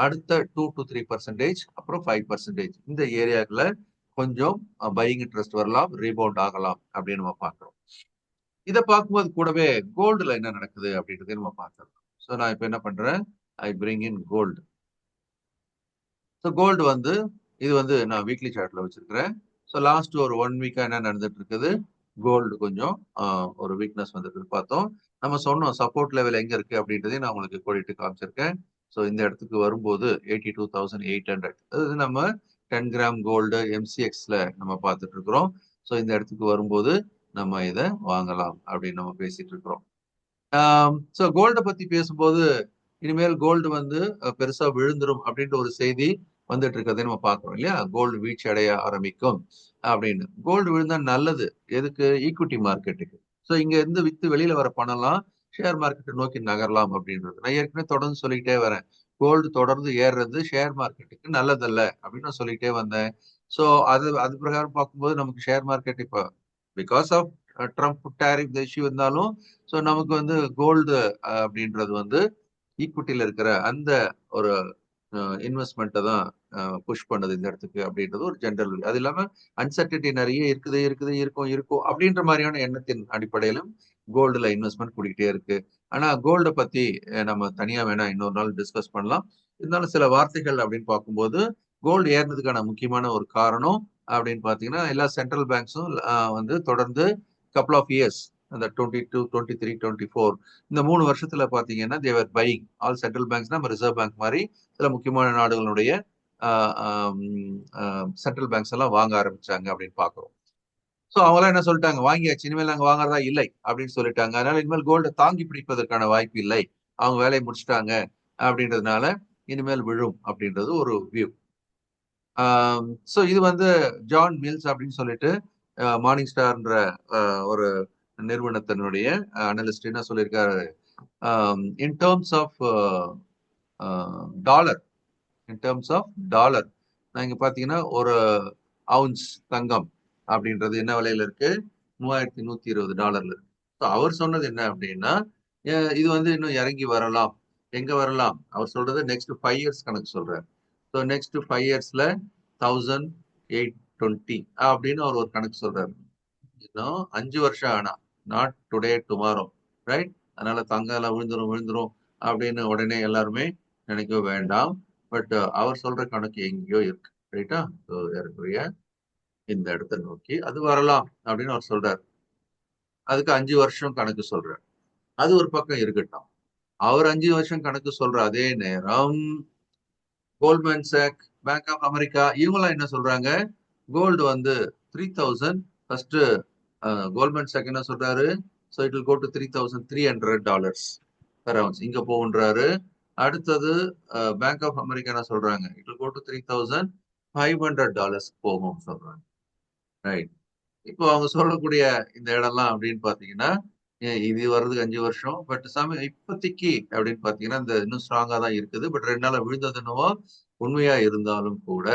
அடுத்த 2 to 3%, அப்புறம் 5% இந்த ஏரியாக்குள்ள கொஞ்சம் பையிங் இன்ட்ரெஸ்ட் வரலாம், ரீபவுண்ட் ஆகலாம் அப்படின்னு நம்ம பார்க்கிறோம். இதை பார்க்கும்போது கூடவே கோல்டுல என்ன நடக்குது அப்படின்றதையும் நம்ம பார்க்கலாம். ஸோ நான் இப்போ என்ன பண்றேன்? I bring in gold. So gold வந்து இது வந்து நான் வீக்லி சார்ட்ல வச்சிருக்கிறேன். ஸோ லாஸ்ட் ஒரு 1 வீக்கா என்ன நடந்துட்டு இருக்குது? கோல்டு கொஞ்சம் ஒரு வீக்னஸ் வந்துட்டு பார்த்தோம். நம்ம சொன்னோம் சப்போர்ட் லெவல் எங்க இருக்கு அப்படின்றதையும் நான் உங்களுக்கு கோடிட்டு காமிச்சிருக்கேன். ஸோ இந்த இடத்துக்கு வரும்போது 82,800, அதாவது நம்ம 10 கிராம் கோல்டு எம்சிஎக்ஸ்ல நம்ம பார்த்துட்டு இருக்கிறோம். ஸோ இந்த இடத்துக்கு வரும்போது நம்ம இதை வாங்கலாம் அப்படின்னு நம்ம பேசிட்டு இருக்கிறோம். ஸோ கோல்டை பத்தி பேசும்போது இனிமேல் கோல்டு வந்து பெருசா விழுந்துரும் அப்படின்ற ஒரு செய்தி வந்துட்டு இருக்கிறதை நம்ம பார்க்கிறோம் இல்லையா? கோல்டு வீழ்ச்சி அடைய ஆரம்பிக்கும் அப்படின்னு. கோல்டு விழுந்தா நல்லது. எதுக்கு? ஈக்விட்டி மார்க்கெட்டுக்கு. ஸோ இங்க இருந்து வித்து வெளியில வர பணம்லாம் ஷேர் மார்க்கெட்டை நோக்கி நகரலாம் அப்படின்றது. நான் ஏற்கனவே தொடர்ந்து சொல்லிக்கிட்டே வரேன். கோல்டு தொடர்ந்து ஏறுறது ஷேர் மார்க்கெட்டுக்கு நல்லதல்ல அப்படின்னு நான் சொல்லிக்கிட்டே வந்தேன். ஸோ அது பிரகாரம் பார்க்கும்போது நமக்கு ஷேர் மார்க்கெட் இப்போ because of Trump tariff issue இருந்தாலும் ஸோ நமக்கு வந்து கோல்டு அப்படின்றது வந்து ஈக்விட்டியில இருக்கிற அந்த ஒரு இன்வெஸ்ட்மெண்ட்டை தான் புஷ் பண்ணுது இந்த இடத்துக்கு அப்படின்றது ஒரு ஜென்ரல். அது இல்லாம அன்சர்டினிட்டி நிறைய இருக்குது இருக்குது இருக்கும் இருக்கும் அப்படின்ற மாதிரியான எண்ணத்தின் அடிப்படையிலும் கோல்டுல இன்வெஸ்ட்மெண்ட் கூடிக்கிட்டே இருக்கு. ஆனா கோல்டை பத்தி நம்ம தனியா வேணா இன்னொரு நாள் டிஸ்கஸ் பண்ணலாம். இருந்தாலும் சில வார்த்தைகள் அப்படின்னு பார்க்கும்போது கோல்டு ஏறினதுக்கான முக்கியமான ஒரு காரணம் அப்படின்னு பாத்தீங்கன்னா எல்லா சென்ட்ரல் பேங்க்ஸும் வந்து தொடர்ந்து கப்பல் ஆஃப் இயர்ஸ் அந்த 22, 23, 24 இந்த 3 வருஷத்துல பாத்தீங்கன்னா தேவர் பையிங் ஆல் சென்ட்ரல் பேங்க்ஸ், நம்ம ரிசர்வ் பேங்க் மாதிரி சில முக்கியமான நாடுகளுடைய சென்ட்ரல் பேங்க்ஸ் எல்லாம் வாங்க ஆரம்பிச்சாங்க அப்படின்னு பாக்குறோம். சோ அவங்களாம் என்ன சொல்லிட்டாங்க? வாங்கியாச்சு, இனிமேல் நாங்க வாங்குறதா இல்லை அப்படின்னு சொல்லிட்டாங்க. அதனால இனிமேல் கோல்டை தாங்கி பிடிப்பதற்கான வாய்ப்பு இல்லை, அவங்க வேலையை முடிச்சிட்டாங்க அப்படின்றதுனால இனிமேல் விழும் அப்படின்றது ஒரு வியூ. ஸோ இது வந்து ஜான் மில்ஸ் அப்படின்னு சொல்லிட்டு மார்னிங் ஸ்டார்ன்ற ஒரு நிறுவனத்தினுடைய அனலிஸ்ட் என்ன சொல்லியிருக்காரு? In terms of dollar, in terms of dollar நான் இங்க பாத்தீங்கன்னா ஒரு அவுன்ஸ் தங்கம் அப்படின்றது என்ன விலையில இருக்கு? $3,120 இருக்கு. அவர் சொன்னது என்ன அப்படின்னா இது வந்து இன்னும் இறங்கி வரலாம் எங்க வரலாம்? அவர் சொல்றது நெக்ஸ்ட் 5 இயர்ஸ் கணக்கு சொல்றாரு. ஸோ நெக்ஸ்ட் 5 இயர்ஸ்ல 1820 அப்படின்னு அவர் ஒரு கணக்கு சொல்றாரு. இன்னும் 5 வருஷம் ஆனா, நாட் டுடே டுமாரோ, ரைட்? அதனால தங்கம் எல்லாம் விழுந்துரும் அப்படின்னு உடனே எல்லாருமே நினைக்க வேண்டாம். பட் அவர் சொல்ற கணக்கு எங்கேயோ இருக்கு, ரைட்டா? ஸோ ஏறக்குறைய இந்த இடத்தை நோக்கி அது வரலாம் அப்படின்னு அவர் சொல்றாரு. அதுக்கு 5 வருஷம் கணக்கு சொல்றாரு. அது ஒரு பக்கம் இருக்கட்டும். அவர் 5 வருஷம் கணக்கு சொல்ற அதே நேரம் Goldman Sachs, bank of America இவங்கெல்லாம் என்ன சொல்றாங்க? கோல்டு வந்து 3000 ஃபர்ஸ்ட் கோல்ட்மேன் சாக் என்ன சொல்றாரு? So it will go to $3,300 per ounce இங்க போகுன்றாரு. அடுத்தது பேங்க் ஆஃப் அமெரிக்கா என்ன சொல்றாங்க? இட் வில் கோ டு $3,500 போகும் சொல்றாங்க, ரைட்? இப்போ அவங்க சொல்லக்கூடிய இந்த இடம்லாம் அப்படின்னு பாத்தீங்கன்னா இது வர்றதுக்கு 5 வருஷம். பட் இப்போதைக்கு அப்படின்னு பாத்தீங்கன்னா இந்த இன்னும் ஸ்ட்ராங்கா தான் இருக்குது. பட் 2 நாளா விழுந்தது என்னவோ உண்மையா இருந்தாலும் கூட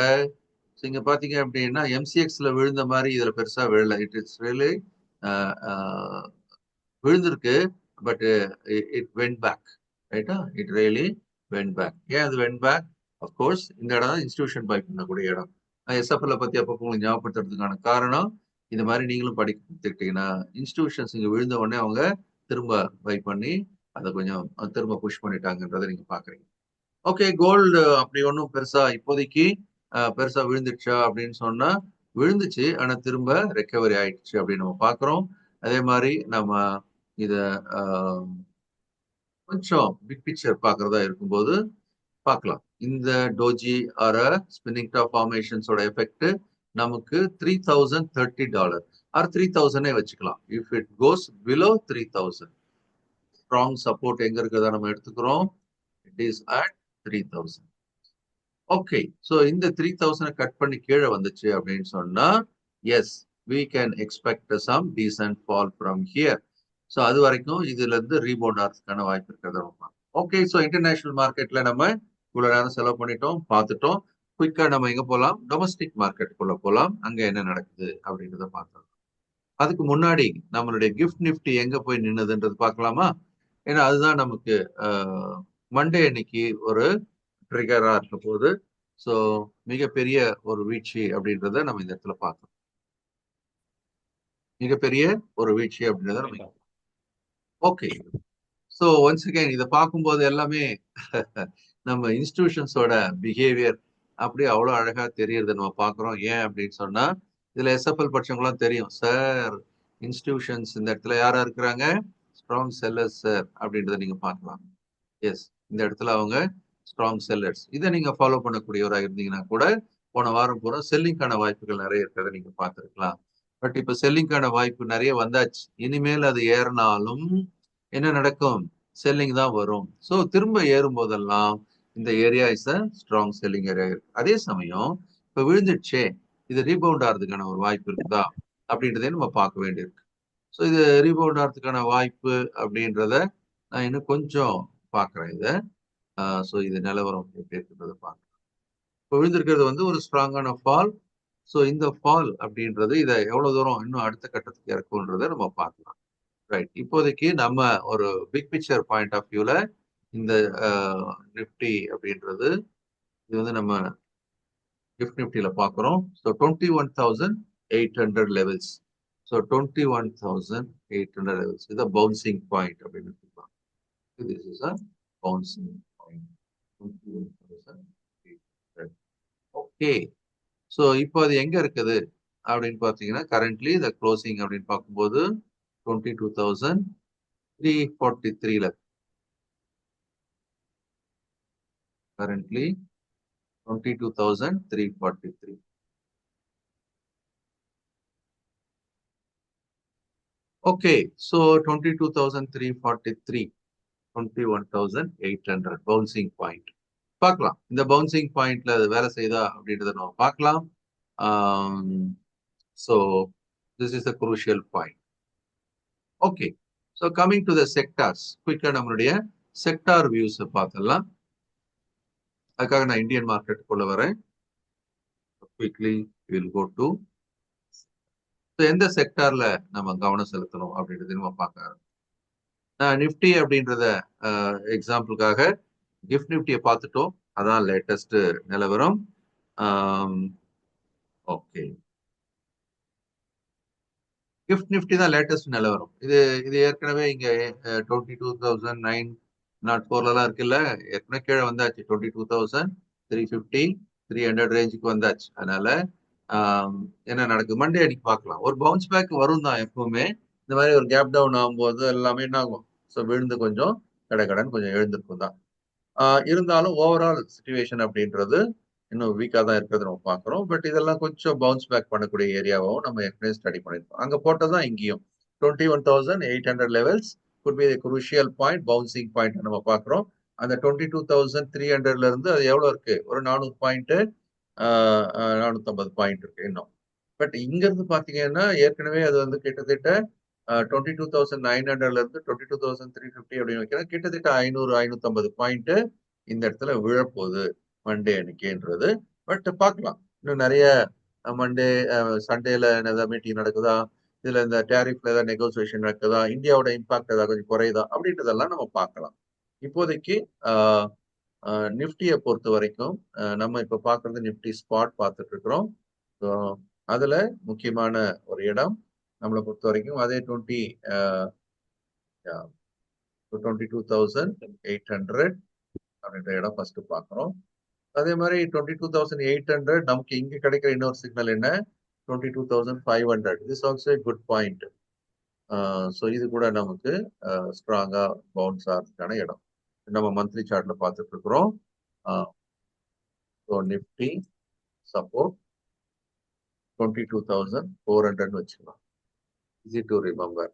இங்க பாத்தீங்க அப்படின்னா எம்சிஎக்ஸ்ல விழுந்த மாதிரி இதுல பெருசா விழல. இட் இஸ் ரியலி விழுந்திருக்கு. பட் இட் வென்ட் பேக், ரைட்டா? It really went back. ஏன் அது வென்ட் பேக்? அப்கோர்ஸ் இந்த இடம் தான் இன்ஸ்டிடியூஷன் பை பண்ணக்கூடிய இடம். எஸ்எஃப்எல் பத்தி அப்பப்போ உங்களுக்கு ஞாபகப்படுத்துறதுக்கான காரணம் இந்த மாதிரி நீங்களும் படிக்கிட்டீங்கன்னா இன்ஸ்டிடியூஷன்ஸ் இங்க விழுந்த உடனே அவங்க திரும்ப பை பண்ணி அதை கொஞ்சம் திரும்ப புஷ் பண்ணிட்டாங்கன்றதை நீங்க பாக்குறீங்க. ஓகே, கோல்டு அப்படி ஒன்றும் பெருசா இப்போதைக்கு பெருசா விழுந்துச்சா அப்படின்னு சொன்னா விழுந்துச்சு. ஆனா திரும்ப ரெக்கவரி ஆயிடுச்சு அப்படின்னு நம்ம பாக்குறோம். அதே மாதிரி நம்ம இத கொஞ்சம் பிக் பிக்சர் பாக்குறதா இருக்கும்போது பார்க்கலாம். இந்த டோஜி ஆர் ஸ்பின்னிங் டாப் ஃபார்மேஷன்ஸோட எஃபெக்ட் நமக்கு $3,030 ஆர் 3000 வச்சுக்கலாம். If it goes below 3000 strong support எங்க இருக்கிறதா நம்ம எடுத்துக்கிறோம். It is at 3000. Okay, so இந்த 3000 கட் பண்ணி கீழே வந்துச்சு அப்படின்னு சொன்னா yes we can expect some decent fall from here. So அது வரைக்கும் இதுல இருந்து ரீபவுண்ட் ஆகிறதுக்கான வாய்ப்பு இருக்கிறத ஓகே, ஸோ இன்டர்நேஷனல் மார்க்கெட்ல நம்ம இவ்வளவு நேரம் செலவு பண்ணிட்டோம், பார்த்துட்டோம். குயிக்கா நம்ம எங்க போலாம்? டொமஸ்டிக் மார்க்கெட்டுக்குள்ள போலாம். அங்க என்ன நடக்குது அப்படின்றத பார்க்கலாம். அதுக்கு முன்னாடி நம்மளுடைய கிஃப்ட் நிஃப்டி எங்க போய் நின்னதுன்றது பார்க்கலாமா? ஏன்னா அதுதான் நமக்கு மண்டே அன்னைக்கு ஒரு ட்ரிகரா இருக்க போது. ஸோ மிகப்பெரிய ஒரு வீழ்ச்சி அப்படின்றத நம்ம இந்த இடத்துல பார்க்கணும். மிகப்பெரிய ஒரு வீழ்ச்சி அப்படின்றத நம்ம ஓகே. ஸோ ஒன்ஸ் அகைன் இதை பார்க்கும்போது எல்லாமே நம்ம இன்ஸ்டிடியூஷன்ஸோட பிஹேவியர் அப்படியே அவ்வளோ அழகா தெரியுது நம்ம பார்க்குறோம். ஏன் அப்படின்னு சொன்னா இதுல எஸ்எஃப்எல் படிச்சவங்களாம் தெரியும் சார். இன்ஸ்டிடியூஷன்ஸ் இந்த இடத்துல யாரா இருக்கிறாங்க? ஸ்ட்ராங் செல்லர்ஸ் சார் அப்படின்றத நீங்க பார்க்கலாம். எஸ், இந்த இடத்துல அவங்க ஸ்ட்ராங் செல்லர்ஸ். இதை நீங்க ஃபாலோ பண்ணக்கூடியவராக இருந்தீங்கன்னா கூட போன வாரம் பூரா செல்லிங்கான வாய்ப்புகள் நிறைய இருக்கிறத நீங்க பார்த்துருக்கலாம். பட் இப்ப செல்லிங்கான வாய்ப்பு நிறைய வந்தாச்சு. இனிமேல் அது ஏறினாலும் என்ன நடக்கும்? செல்லிங் தான் வரும். ஸோ திரும்ப ஏறும் போதெல்லாம் இந்த area is a strong selling area இருக்கு. அதே சமயம் இப்ப விழுந்துடுச்சே, இது ரீபவுண்ட் ஆகிறதுக்கான ஒரு வாய்ப்பு இருக்குதா அப்படின்றதே நம்ம பார்க்க வேண்டியிருக்கு. ஸோ இது ரீபவுண்ட் ஆகிறதுக்கான வாய்ப்பு அப்படின்றத நான் இன்னும் கொஞ்சம் பார்க்குறேன் இதை. ஸோ இது நிலவரம் எப்படி இருக்குன்றத பார்க்கலாம். இப்போ விழுந்திருக்கிறது வந்து ஒரு ஸ்ட்ராங்கான ஃபால். ஸோ இந்த ஃபால் அப்படின்றது இதை எவ்வளவு தூரம் இன்னும் அடுத்த கட்டத்துக்கு இறக்கும்ன்றதை நம்ம பார்க்கலாம். ரைட், இப்போதைக்கு நம்ம ஒரு பிக் பிக்சர் பாயிண்ட் ஆஃப் வியூல இந்த நிப்டி அப்படின்றது இது வந்து நம்ம கிஃப்ட் நிப்டியில பார்க்குறோம். So 21,800 levels. ஸோ 21,800 லெவல்ஸ் இது பவுன்சிங் பாயிண்ட் அப்படின்னு சொல்லுவாங்க. This is a bouncing point. 21,800. Okay, so இப்போ அது எங்க இருக்குது அப்படின்னு பார்த்தீங்கன்னா கரண்ட்லி இந்த க்ளோசிங் அப்படின்னு பார்க்கும்போது 22,343ல currently 22,343. Okay, so 22,343, 21,800 bouncing point. பார்க்கலாம் இந்த பவுன்சிங் பாயிண்ட்ல அது வேலை செய்தா அப்படின்றத நம்ம பார்க்கலாம். So this is a crucial point. Okay, so coming to the sectors, குயிக்கா நம்மளுடைய செக்டார் வியூஸ் பார்த்துடலாம். அதுக்காக நான் இந்தியன் மார்க்கெட்டுக்குள்ள வரேன். குவிக்லி வில் கோ டு எந்த செக்டார்ல நம்ம கவனம் செலுத்தணும் அப்படின்றது நம்ம பார்க்க. நிஃப்டி அப்படின்றத எக்ஸாம்பிளுக்காக கிஃப்ட் நிஃப்டியை பார்த்துட்டோம். அதான் லேட்டஸ்ட் நிலவரம். ஓகே, கிஃப்ட் நிஃப்டி தான் லேட்டஸ்ட் நிலவரம். இது இது ஏற்கனவே இங்க 22,904 இருக்குல்ல, ஏற்கனவே கீழே வந்தாச்சு. 22,350 300 ரேஞ்சுக்கு வந்தாச்சு. அதனால என்ன நடக்குது மண்டே அன்னைக்கு பார்க்கலாம். ஒரு பவுன்ஸ் பேக் வரும் தான் எப்பவுமே. இந்த மாதிரி ஒரு கேப் டவுன் ஆகும்போது எல்லாமே என்ன ஆகும், ஸோ விழுந்து கொஞ்சம் கடன் கொஞ்சம் எழுந்திருக்கும் தான். இருந்தாலும் ஓவரால் சுச்சுவேஷன் அப்படின்றது இன்னும் வீக்காக தான் இருக்கிறது நம்ம பார்க்குறோம். பட் இதெல்லாம் கொஞ்சம் பவுன்ஸ் பேக் பண்ணக்கூடிய ஏரியாவும் நம்ம ஏற்கனவே ஸ்டடி பண்ணியிருக்கோம். அங்கே போட்டதான் இங்கேயும் 21,800 levels could be crucial point, bouncing point நம்ம பார்க்குறோம். அந்த 22,300ல இருந்து அது எவ்வளோ இருக்கு, ஒரு 400 பாயிண்ட், 450 பாயிண்ட் இருக்கு இன்னும். பட் இங்க இருந்து பாத்தீங்கன்னா ஏற்கனவே அது வந்து கிட்டத்தட்ட 22,900ல இருந்து 22,350 அப்படின்னு வைக்கிறேன். கிட்டத்தட்ட 500-550 பாயிண்ட் இந்த இடத்துல விழப்போகுது மண்டே அன்னைக்குன்றது. பட் பார்க்கலாம், இன்னும் நிறைய மண்டே சண்டேல ஏதாவது மீட்டிங் நடக்குதா, இதுல இந்த டேரிஃப்ல ஏதாவது நெகோசியேஷன் நடக்குதா, இந்தியாவோட இம்பாக்ட் ஏதாவது கொஞ்சம் குறையுதா அப்படின்றதெல்லாம் நம்ம பார்க்கலாம். இப்போதைக்கு நிஃப்டியை பொறுத்த வரைக்கும் நம்ம இப்ப பாக்குறது நிஃப்டி ஸ்பாட் பார்த்துட்டு இருக்கிறோம். அதுல முக்கியமான ஒரு இடம் நம்மளை பொறுத்த வரைக்கும் அதே 22,800 அப்படின்ற இடம் ஃபர்ஸ்ட் பாக்குறோம். அதே மாதிரி 22,800 நமக்கு இங்க கிடைக்கிற இன்னொரு சிக்னல் என்ன, 22,500. This also good point. So இது கூட நமக்கு ஸ்ட்ராங்கா பவுன்ஸ் ஆகிறதுக்கான இடம் நம்ம மந்த்லி சார்ட்ல பார்த்துட்டு இருக்கிறோம். ஸோ நிஃப்டி சப்போர்ட் 22,400 வச்சுக்கலாம். Easy to remember.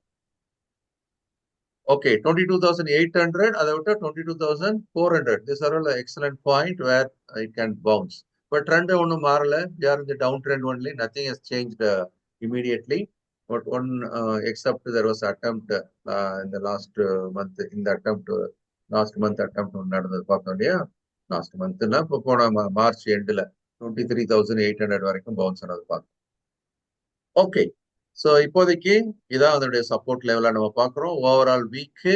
Okay, 22,800, அதை விட்ட 22,400. These are all excellent point where it can bounce. But trend ஒன்றும் மாறல. We are in the downtrend only. Nothing has changed immediately. But one except there was attempt in the last month. In the attempt, last month attempt நடந்தது பார்த்தோம் இல்லையா? Last மந்த்னா இப்போ போன March எண்டில் 23,800 வரைக்கும் bounce ஆனது பார்த்தோம். ஓகே, ஸோ இப்போதைக்கு இதான் அதனுடைய சப்போர்ட் லெவலா நம்ம பார்க்குறோம். ஓவரால் வீக்கு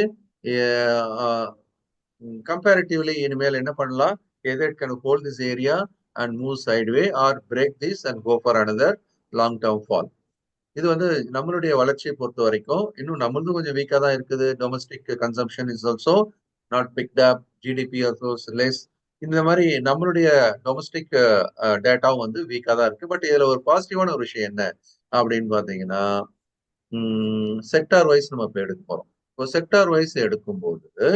கம்பேரிட்டிவ்லி இனிமேல் என்ன பண்ணலாம், either it can hold this area and move sideway or break this and go for another long term fall. இது வந்து நம்மளுடைய வளர்ச்சியை பொறுத்த வரைக்கும் இன்னும் நம்மளும் கொஞ்சம் வீக்காக தான் இருக்குது. Domestic consumption is also not picked up, GDP also less. இந்த மாதிரி நம்மளுடைய டொமஸ்டிக் டேட்டாவும் வந்து வீக்காக தான் இருக்கு. பட் இதுல ஒரு பாசிட்டிவான ஒரு விஷயம் என்ன அப்படின்னு பாத்தீங்கன்னா, செக்டார் வைஸ் நம்ம இப்ப எடுக்க போறோம். இப்போ செக்டார் வைஸ் எடுக்கும்போது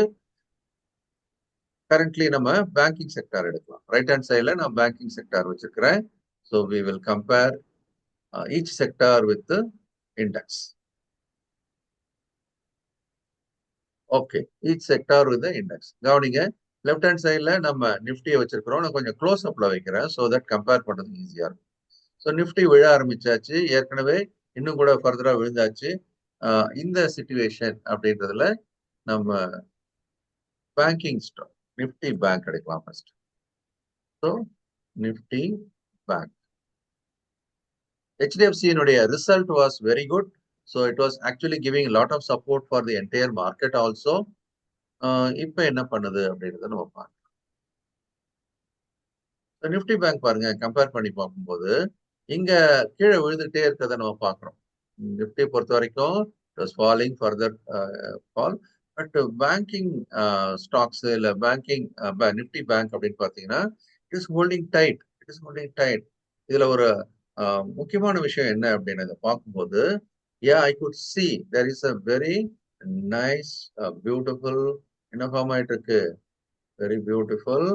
கரண்ட்லி நம்ம பேங்கிங் செக்டார் எடுக்கலாம். ரைட் ஹேண்ட் சைட்ல நான் பேங்கிங் செக்டார் வச்சிருக்கிறேன். So we will compare each sector with index. Okay, each sector with index. கவனிங்க, லெஃப்ட் ஹேண்ட் சைட்ல நம்ம நிஃப்டியை வச்சிருக்கிறோம். நான் கொஞ்சம் க்ளோஸ் அப்ல வைக்கிறேன், ஸோ தட் கம்பேர் பண்றது ஈஸியா இருக்கும். ஸோ நிஃப்டி விழ ஆரம்பிச்சாச்சு, ஏற்கனவே இன்னும் கூட ஃபர்தரா விழுந்தாச்சு. இந்த சிச்சுவேஷன் அப்படின்றதுல நம்ம பேங்கிங் ஸ்டாக் நிஃப்டி பேங்க் எடுக்கலாம் ஃபர்ஸ்ட். ஸோ நிஃப்டி பேங்க், HDFC-னுடைய result was very good. So it was actually giving lot of support for the entire market also. இப்போ என்ன பண்ணுது அப்படின்றத நம்ம பார்க்கலாம். நிஃப்டி பேங்க் பாருங்க, கம்பேர் பண்ணி பார்க்கும்போது இங்க கீழே விழுந்துட்டே இருக்கிறத நம்ம பார்க்குறோம். நிஃப்டியை பொறுத்த வரைக்கும் it was falling further fall. But banking stocks இல்லை பேங்கிங் நிஃப்டி பேங்க் அப்படின்னு பார்த்தீங்கன்னா it is holding tight. It is holding tight. இதுல ஒரு முக்கியமான விஷயம் என்ன அப்படின்னு பார்க்கும்போது, I could see there is a very nice beautiful என்ன ஃபார்ம் ஆயிட்டு இருக்கு, very beautiful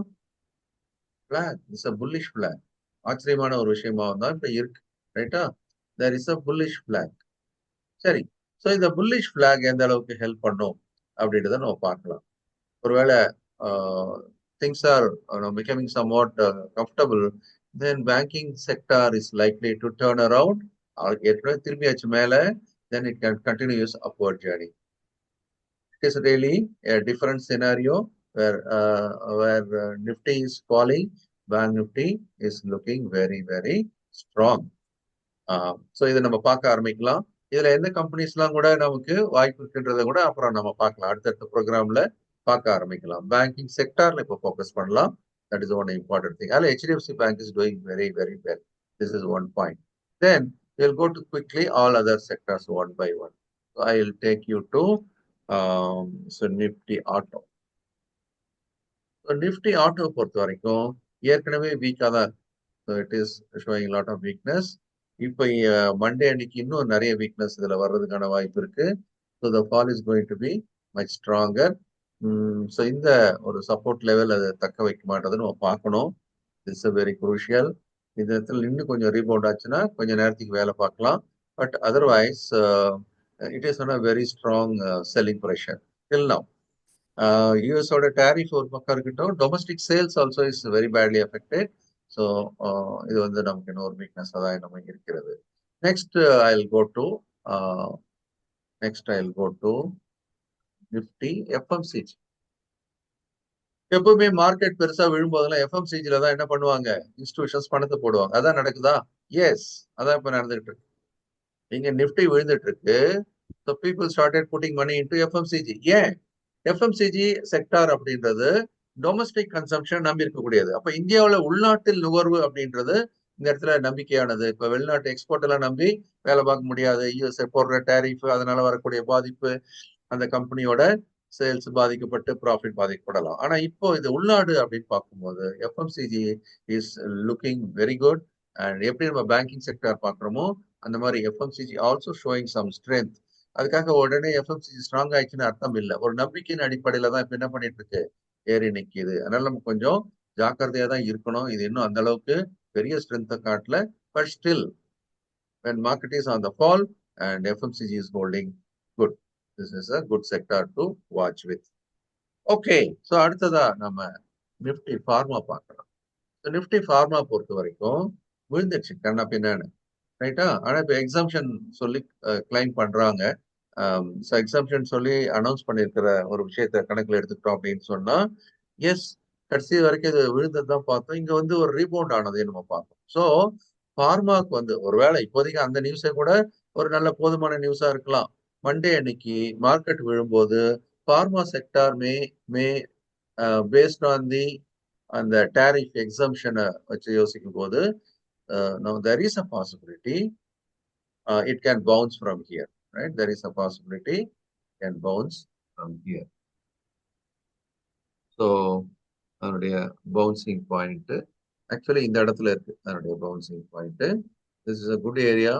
flag. It's a bullish flag. ஆச்சரியமான ஒரு விஷயமா தான் இப்ப இருக்கு. ரைட்டா, there is a bullish flag. சரி, ஸோ இந்த புல்லிஷ் ஃபிளாக் எந்த அளவுக்கு ஹெல்ப் பண்ணும் அப்படின்றத நம்ம பார்க்கலாம். ஒருவேளை things are becoming somewhat comfortable, then banking sector is likely to turn around. ஏற்கனவே திரும்பியாச்சு மேல, then it can continue its upward journey. It is really a different scenario where Nifty is falling, Bank Nifty is looking very, very strong. So இதை நம்ம பார்க்க ஆரம்பிக்கலாம். இதுல எந்த கம்பெனிஸ்லாம் கூட நமக்கு வாய்ப்பு இருக்குன்றதை கூட அப்புறம் நம்ம பார்க்கலாம். அடுத்தடுத்த ப்ரோக்ராம்ல பார்க்க ஆரம்பிக்கலாம். பேங்கிங் செக்டார்ல இப்போ ஃபோக்கஸ் பண்ணலாம். That is one important thing. அதில் HDFC bank is doing very very well. This is one point. Then we'll go to quickly all other sectors one by one. So I'll take you to so Nifty Auto. So Nifty Auto பொறுத்த வரைக்கும் ஏற்கனவே வீக்காக தான் இருக்கு. So it is showing a lot of weakness. இப்போ Monday அன்னைக்கு இன்னும் நிறைய வீக்னஸ் இதுல வர்றதுக்கான வாய்ப்பு இருக்கு. So the fall is going to be much stronger. So இந்த ஒரு சப்போர்ட் லெவல் அதை தக்க வைக்க மாட்டேதுன்னு நம்ம பார்க்கணும். It's a very crucial. இந்த இடத்துல இன்னும் கொஞ்சம் ரீபவுண்ட் ஆச்சுன்னா கொஞ்சம் நேரத்துக்கு வேலை பார்க்கலாம். But otherwise it is on a very strong selling pressure till now. யூஎஸோட டேரிஃப் ஒரு பக்கம் இருக்கட்டும், domestic sales also is very badly affected. So இது வந்து நமக்கு இன்னொரு வீக்னஸ் தான் நம்ம இருக்கிறது. Next I'll go to Nifty FMCG. எப்பவுமே மார்க்கெட் பெருசா விழும்போதெல்லாம் எஃப்எம்சிஜில தான் என்ன பண்ணுவாங்க, இன்ஸ்டிடியூஷன்ஸ் பணத்தை போடுவாங்க. அதான் நடக்குதா? எஸ், அதான் இப்ப நடந்துகிட்டு இருக்கு. இங்க நிஃப்டி விழுந்துட்டு இருக்கு. ஸோ பீப்புள் ஸ்டார்டட் புட்டிங் மணி இன்டு எஃப்எம்சிஜி. ஏன்? எஃப்எம்சிஜி செக்டார் அப்படின்றது டொமஸ்டிக் கன்சம்ஷன் நம்பி இருக்கக்கூடியது. அப்ப இந்தியாவில் உள்நாட்டில் நுகர்வு அப்படின்றது இந்த இடத்துல நம்பிக்கையானது. இப்ப வெளிநாட்டு எக்ஸ்போர்ட் எல்லாம் நம்பி வேலை பார்க்க முடியாது. யூஎஸ்ஏ போடுற டேரிஃப், அதனால வரக்கூடிய பாதிப்பு, அந்த கம்பெனியோட சேல்ஸ் பாதிக்கப்பட்டு ப்ராஃபிட் பாதிக்கப்படலாம். ஆனா இப்போ இது உள்நாடு அப்படின்னு பார்க்கும்போது FMCG is looking very good. And எப்படி நம்ம பேங்கிங் செக்டர் பார்க்குறோமோ அந்த மாதிரி FMCG also showing some strength. அதுக்காக உடனே எஃப்எம்சிஜி ஸ்ட்ராங் ஆயிடுச்சுன்னு அர்த்தம் இல்லை. ஒரு நம்பிக்கையின் அடிப்படையில தான் இப்ப என்ன பண்ணிட்டு இருக்கு, ஏறி நிக்குது. அதனால நம்ம கொஞ்சம் ஜாக்கிரதையா தான் இருக்கணும். இது இன்னும் அந்த அளவுக்கு பெரிய ஸ்ட்ரென்த்தை காட்டல. But still when market is on the fall and FMCG is holding good, this is a good sector to watch with. Okay, so அடுத்ததா நம்ம நிஃப்டி ஃபார்மா பார்க்கலாம். நிஃப்டி ஃபார்மா பொறுத்த வரைக்கும் விழுந்துச்சு கண்ணா பின்னான்னு, ரைட்டா? ஆனா இப்ப எக்ஸாம்ஷன் சொல்லி கிளைம் பண்றாங்க. ஸோ எக்ஸாம்ஷன் சொல்லி அனௌன்ஸ் பண்ணியிருக்கிற ஒரு விஷயத்த கணக்கில் எடுத்துக்கிட்டோம் அப்படின்னு சொன்னா, எஸ், கடைசி வரைக்கும் இது விழுந்தது தான் பார்த்தோம். இங்க வந்து ஒரு ரீபவுண்ட் ஆனதை நம்ம பார்த்தோம். ஸோ ஃபார்மாக்கு வந்து ஒருவேளை இப்போதைக்கு அந்த நியூஸை கூட ஒரு நல்ல போதுமான நியூஸா இருக்கலாம். மண்டே அன்னைக்கு மார்க்கெட் விழும்போது pharma sector May based on the அந்த டேரிஃப் எக்ஸம்ஷனை வச்சு யோசிக்கும் போது now there is a possibility it can bounce from here, right? There is a possibility it can bounce from here. So அதனுடைய பவுன்சிங் பாயிண்ட் ஆக்சுவலி இந்த இடத்துல இருக்கு. அதனுடைய bouncing point. This is a good area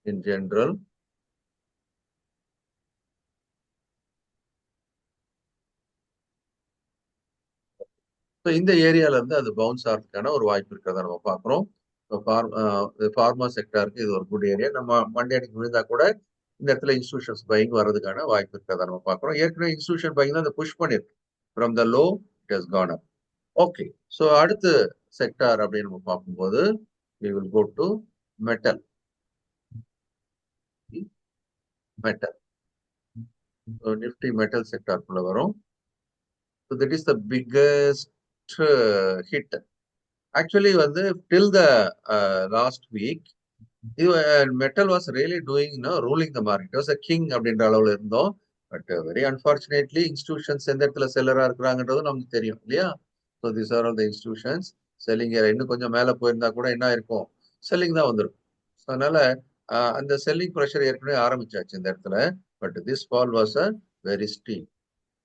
in general. So இந்த ஏரியால இருந்து அது bounce ஆகிறதுக்கான ஒரு வாய்ப்பு இருக்கிறத நம்ம பார்க்குறோம். ஃபார்மா செக்டாருக்கு இது ஒரு குட் ஏரியா. நம்ம மண்டே அன்னைக்கு விழுந்தா கூட இந்த இடத்துல இன்ஸ்டிடியூஷன்ஸ் பையிங் வர்றதுக்கான வாய்ப்பு இருக்கிறத நம்ம பார்க்குறோம். ஏற்கனவே இன்ஸ்டிடியூஷன் பையிங் தான் அதை புஷ் பண்ணிருக்கு. From the low it has gone up. Okay, so அடுத்த செக்டார் அப்படின்னு நம்ம பார்க்கும்போது we will go to metal. So Nifty metal செக்டாருக்குள்ள வரும். So that is the biggest hit. Actually வந்து till the last week metal was really doing ruling the market. It was a king அப்படின்ற அளவுல இருந்தோம். But very unfortunately institutions எந்த இடத்துல செல்லரா இருக்கிறாங்கன்றது நமக்கு தெரியும் இல்லையா? So this are all the institutions selling. இன்னும் கொஞ்சம் மேலே போயிருந்தா கூட என்ன இருக்கும், செல்லிங் தான் வந்திருக்கும். ஸோ அதனால அந்த செல்லிங் ப்ரெஷர் ஏற்கனவே ஆரம்பிச்சாச்சு இந்த இடத்துல. But this fall was a very steep.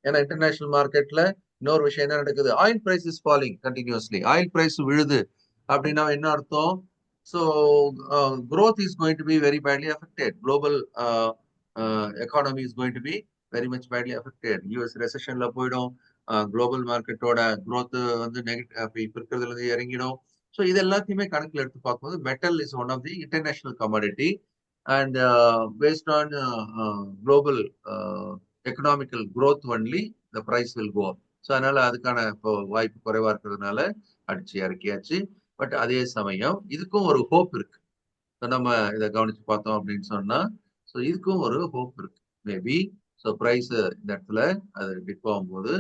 ஏன்னா இன்டர்நேஷனல் மார்க்கெட்ல இன்னொரு விஷயம் என்ன நடக்குது, oil price is falling continuously. Oil price விழுது அப்படின்னா என்ன அர்த்தம்? So growth is going to be very badly affected. Global economy is going to be very much badly affected. US ரெசெஷன்ல போயிடும். குளோபல் மார்க்கெட்டோட growth வந்து நெகட்டிவ் இப்போ இருக்கிறதுல இருந்து இறங்கிடும். ஸோ இது எல்லாத்தையுமே கணக்கில் எடுத்து பார்க்கும்போது metal is one of the international commodity and based on global economical growth only the price will go up. So அதனால அதுக்கான இப்போ வாய்ப்பு குறைவா இருக்கிறதுனால அடிச்சு இறக்கியாச்சு. பட் அதே சமயம் இதுக்கும் ஒரு ஹோப் இருக்கு. நம்ம இதை கவனிச்சு பார்த்தோம் அப்படின்னு சொன்னா, ஸோ இதுக்கும் ஒரு ஹோப் இருக்கு மேபி. ஸோ ப்ரைஸ் இந்த இடத்துல அது டிப் ஆகும்போது